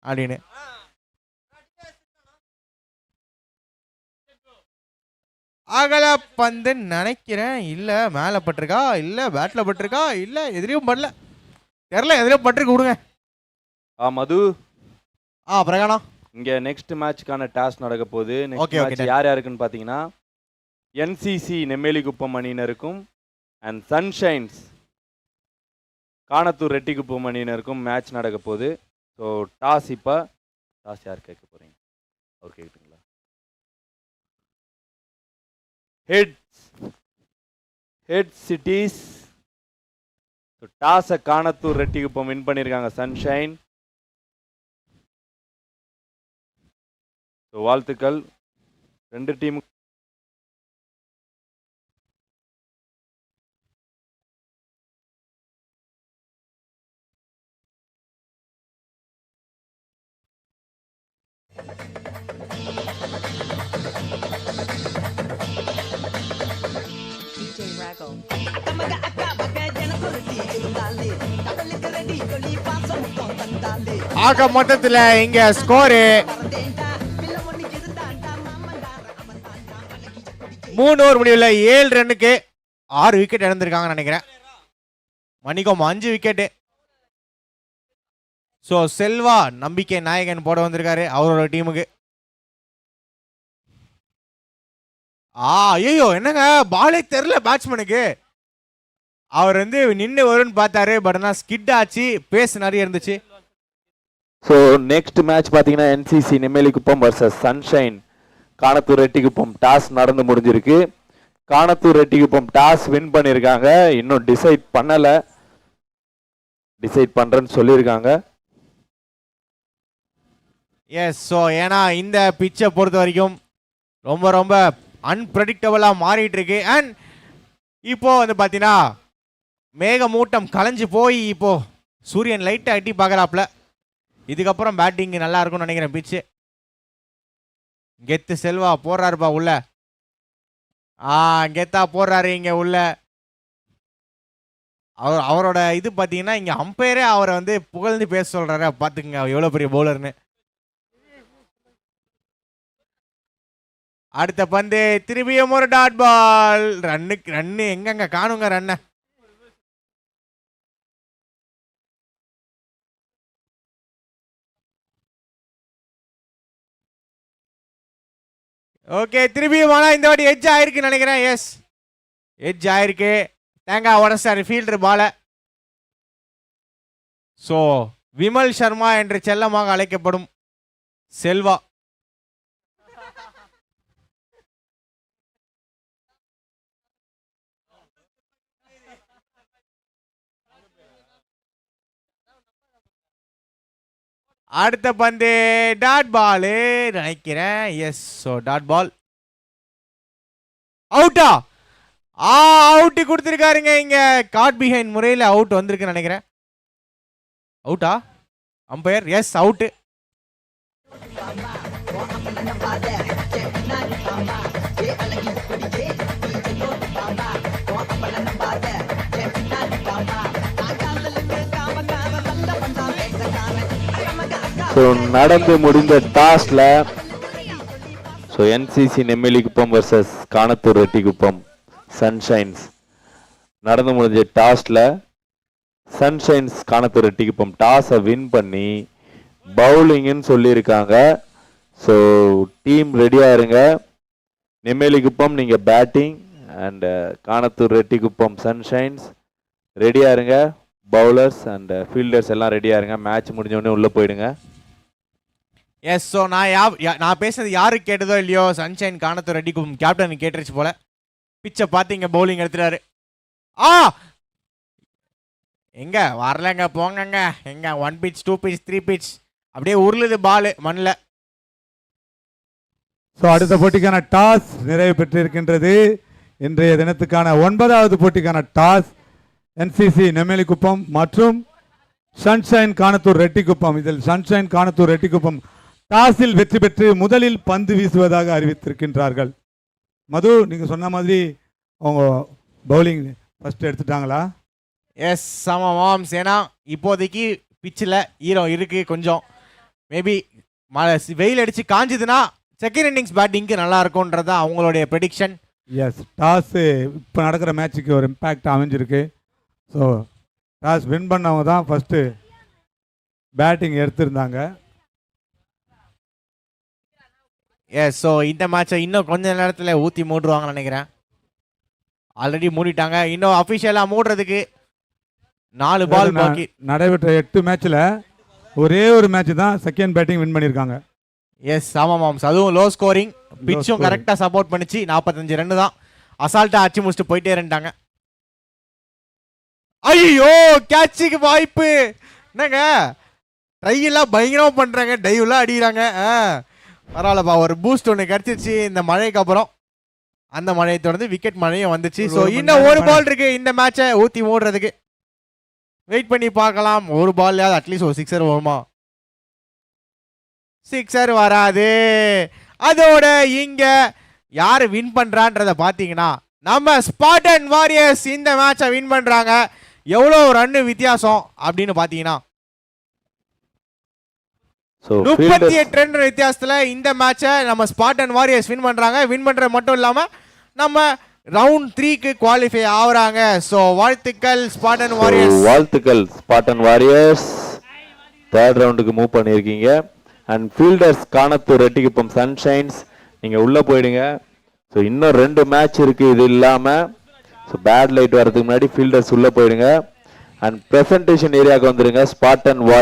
அப்படின்னு. அகல பந்து நினைக்கிறேன், இல்ல மேல பட்டிருக்கா, இல்ல பேட்ல பட்டிருக்கா, இல்ல எதிரையும் படல, தெரியல எதிரையும் பட்டிருக்கு. விடுங்க. மது. பிரகானா, இங்க நெக்ஸ்ட் மேட்ச்க்கான டாஸ் நடக்க போகுது. Okay, okay, யார் யாருக்குன்னு பாத்தீங்கன்னா என்சிசி நெம்மேலிக்குப்பம் அணியினருக்கும் அண்ட் சன்ஷைன்ஸ் காணத்தூர் ரெட்டிக்குப்பம் அணியினருக்கும் மேட்ச் நடக்க போகுது. ஸோ டாஸ் யார் கேட்க போறீங்க? அவர் கேட்குறீங்களா? ஹெட் சிட்டிஸ். டாஸை காணத்தூர் ரெட்டிக்குப்பம் வின் பண்ணியிருக்காங்க சன்ஷைன். ஸோ வாழ்த்துக்கள் 2 டீமுக்கு. ஆக மொத்தத்தில் இங்க ஸ்கோரு 3 ஓவர் முடிவில் 7 ரன்னுக்கு 6 விக்கெட் இழந்திருக்காங்கன்னு நினைக்கிறேன். மணிக்கம் 5 விக்கெட்டு. ஸோ செல்வா நம்பிக்கை நாயகன் போட வந்திருக்காரு அவரோட டீமுக்கு. ஐயோ என்னங்க பாலே தெரியல பேட்ஸ்மேனுக்கு. அவர் வந்து நின்று வரும்னு பார்த்தாரு, பட் ஆனால் ஸ்கிட் ஆச்சு, பேஸ் நிறைய இருந்துச்சு. ஸோ நெக்ஸ்ட் மேட்ச் பார்த்தீங்கன்னா NCC Nemmelikuppam versus sunshine Kanathur Rettikuppam toss நடந்து முடிஞ்சிருக்கு. காணத்தூர் ரெட்டிக்குப்பம் டாஸ் வின் பண்ணியிருக்காங்க. இன்னும் டிசைட் பண்ணலை, டிசைட் பண்ணுறேன்னு சொல்லியிருக்காங்க. எஸ், ஸோ ஏன்னா இந்த பிச்சை பொறுத்த வரைக்கும் ரொம்ப ரொம்ப அன்பிரடிக்டபுளாக மாறிட்டு இருக்கு. அண்ட் இப்போ வந்து பார்த்தீங்கன்னா மேகமூட்டம் கலைஞ்சு போய் இப்போ சூரியன் லைட்டாக எட்டி பார்க்குறாப்புல. இதுக்கப்புறம் பேட்டிங் நல்லா இருக்கும்னு நினைக்கிறேன். பிச்சு கெத்து செல்வா போடுறாருப்பா உள்ள. கெத்தா போடுறாரு இங்கே உள்ள. அவரோட இது பார்த்தீங்கன்னா இங்கே அம்பையரே அவரை வந்து புகழ்ந்து பேச சொல்கிறாரு. பார்த்துக்குங்க எவ்வளோ பெரிய பவுலர்னு. அடுத்த பந்து திரும்பியும் ஒரு டாட் பால். ரன்னு எங்கங்க காணுங்க ரன்னை. ஓகே, திரும்பியும் ஆனால் இந்த வாட்டி எட்ஜ் ஆயிருக்குன்னு நினைக்கிறேன். எஸ், எட்ஜ் ஆயிருக்கு. தேங்காய் உடச்சாரு ஃபீல்டர் பால. ஸோ விமல் சர்மா என்று செல்லமாக அழைக்கப்படும் செல்வா அடுத்த பந்து டாட் பால் நினைக்கிறேன். Yes, so dot ball. அவுட்டா? அவுட்டு கொடுத்துருக்காருங்க. இங்க காட் பிஹைண்ட் முறையில் அவுட் வந்திருக்குன்னு நினைக்கிறேன். அவுட்டா அம்பையர்? S, out. ஸோ நடந்து முடிந்த டாஸ்ல so NCC Nemmelikuppam versus Kanathur Rettikuppam sunshines நடந்து முடிஞ்ச டாஸ்ல சன்ஷைன்ஸ் காணத்தூர் ரெட்டிக்குப்பம் டாஸை வின் பண்ணி பவுலிங்னு சொல்லியிருக்காங்க. ஸோ டீம் ரெடியாக இருங்க. நெம்மேலிக்குப்பம் நீங்கள் batting and Kanathur Rettikuppam sunshines ரெடியாக இருங்க. பவுலர்ஸ் அண்ட் ஃபீல்டர்ஸ் எல்லாம் ரெடியாக இருங்க. மேட்ச் முடிஞ்சோடனே உள்ளே போயிடுங்க. எஸ், ஸோ நான் பேசுறது யாருக்கு கேட்டதோ இல்லையோ சன்ஷைன் காணத்தூர் ரெட்டிக்குப்பம் கேப்டன் கேட்டுருச்சு போல. பிச்சை பார்த்து இங்கே பவுலிங் எடுத்துட்டாரு. எங்க வரலங்க போங்கங்க. எங்க 1 pitch 2 pitch 3 pitch அப்படியே உருளுது பால் மண்ணில். ஸோ அடுத்த போட்டிக்கான டாஸ் நிறைவு பெற்றிருக்கின்றது. இன்றைய தினத்துக்கான 9வது போட்டிக்கான டாஸ் என்சிசி நெம்மேலிக்குப்பம் மற்றும் சன்ஷைன் காணத்தூர் ரெட்டிக்குப்பம். இதில் சன்ஷைன் காணத்தூர் ரெட்டிக்குப்பம் டாஸில் வெற்றி பெற்று முதலில் பந்து வீசுவதாக அறிவித்திருக்கின்றார்கள். மது, நீங்கள் சொன்ன மாதிரி அவங்க பவுலிங் ஃபர்ஸ்ட் எடுத்துட்டாங்களா? எஸ், ஆமாம். ஏன்னா இப்போதைக்கு பிச்சில் ஈரம் இருக்கு கொஞ்சம். மேபி வெயில் அடிச்சு காஞ்சுதுன்னா செகண்ட் இன்னிங்ஸ் பேட்டிங்க்கு நல்லா இருக்கும்ன்றது தான் அவங்களுடைய ப்ரெடிக்ஷன். எஸ், டாஸ் இப்போ நடக்கிற மேட்சுக்கு ஒரு இம்பேக்ட் அமைஞ்சிருக்கு. ஸோ டாஸ் வின் பண்ணவங்க தான் ஃபஸ்ட்டு பேட்டிங் எடுத்திருந்தாங்க. எஸ், ஸோ இந்த மேட்சை இன்னும் கொஞ்ச நேரத்தில் ஊற்றி மூடுவாங்கன்னு நினைக்கிறேன். ஆல்ரெடி மூடிட்டாங்க. இன்னும் அஃபிஷியலாக மூடுறதுக்கு 4 பால் பாக்கி. நடைபெற்ற 8 மேட்ச்சில் ஒரே ஒரு மேட்ச் தான் செகண்ட் பேட்டிங் வின் பண்ணியிருக்காங்க. எஸ், ஆமாம். அதுவும் லோ ஸ்கோரிங். பிச்சும் கரெக்டாக சப்போர்ட் பண்ணிச்சு. 45 ரன் தான் அசால்ட்டாக அச்சு முடிச்சுட்டு போயிட்டே இருந்துட்டாங்க. ஐயோ, கேட்சுக்கு வாய்ப்பு. என்னங்க ட்ரையெல்லாம் பயங்கரமாக பண்ணுறாங்க, டைவ்லாம் அடிக்கிறாங்க. பரவாயில்லப்பா, ஒரு பூஸ்ட் ஒன்று கிடச்சிருச்சு இந்த மழைக்கு அப்புறம். அந்த மழையை தொடர்ந்து விக்கெட் மழையும் வந்துச்சு. ஸோ இன்னும் ஒரு பால் இருக்கு இந்த மேட்சை ஊற்றி மூடுறதுக்கு. வெயிட் பண்ணி பார்க்கலாம். ஒரு பால்லையாவது அட்லீஸ்ட் ஒரு 6 வருமா? 6 வராது. அதோட இங்க யாரு வின் பண்றான்றத பாத்தீங்கன்னா நம்ம ஸ்பார்டன் வாரியர்ஸ் இந்த மேட்சை வின் பண்றாங்க. எவ்வளோ ரன்னு வித்தியாசம் அப்படின்னு பாத்தீங்கன்னா 38 ரன் வித்தியாசத்துல இந்த மேட்சை நம்ம ஸ்பார்டன் வாரியர்ஸ் வின் பண்றாங்க. வின் பண்றது மட்டும் இல்லாம நம்ம ரவுண்ட் 3க்கு குவாலிஃபை ஆகுறாங்க. ஸோ வாழ்த்துக்கள் ஸ்பார்டன் வாரியர்ஸ். வாழ்த்துக்கள் ஸ்பார்டன் வாரியர்ஸ். 3rd ரவுண்டுக்கு மூவ் பண்ணியிருக்கீங்க. அண்ட் ஃபீல்டர்ஸ் காணத்தூர் ரெட்டிக்குப்பம் சன்ஷைன்ஸ் நீங்கள் உள்ளே போயிடுங்க. ஸோ இன்னும் 2 மேட்ச் இருக்குது. இது இல்லாமல் ஸோ பேட் லைட் வரதுக்கு முன்னாடி ஃபீல்டர்ஸ் உள்ளே போயிடுங்க. அண்ட் ப்ரெசன்டேஷன் ஏரியாவுக்கு வந்துடுங்க. ஸ்பார்டன்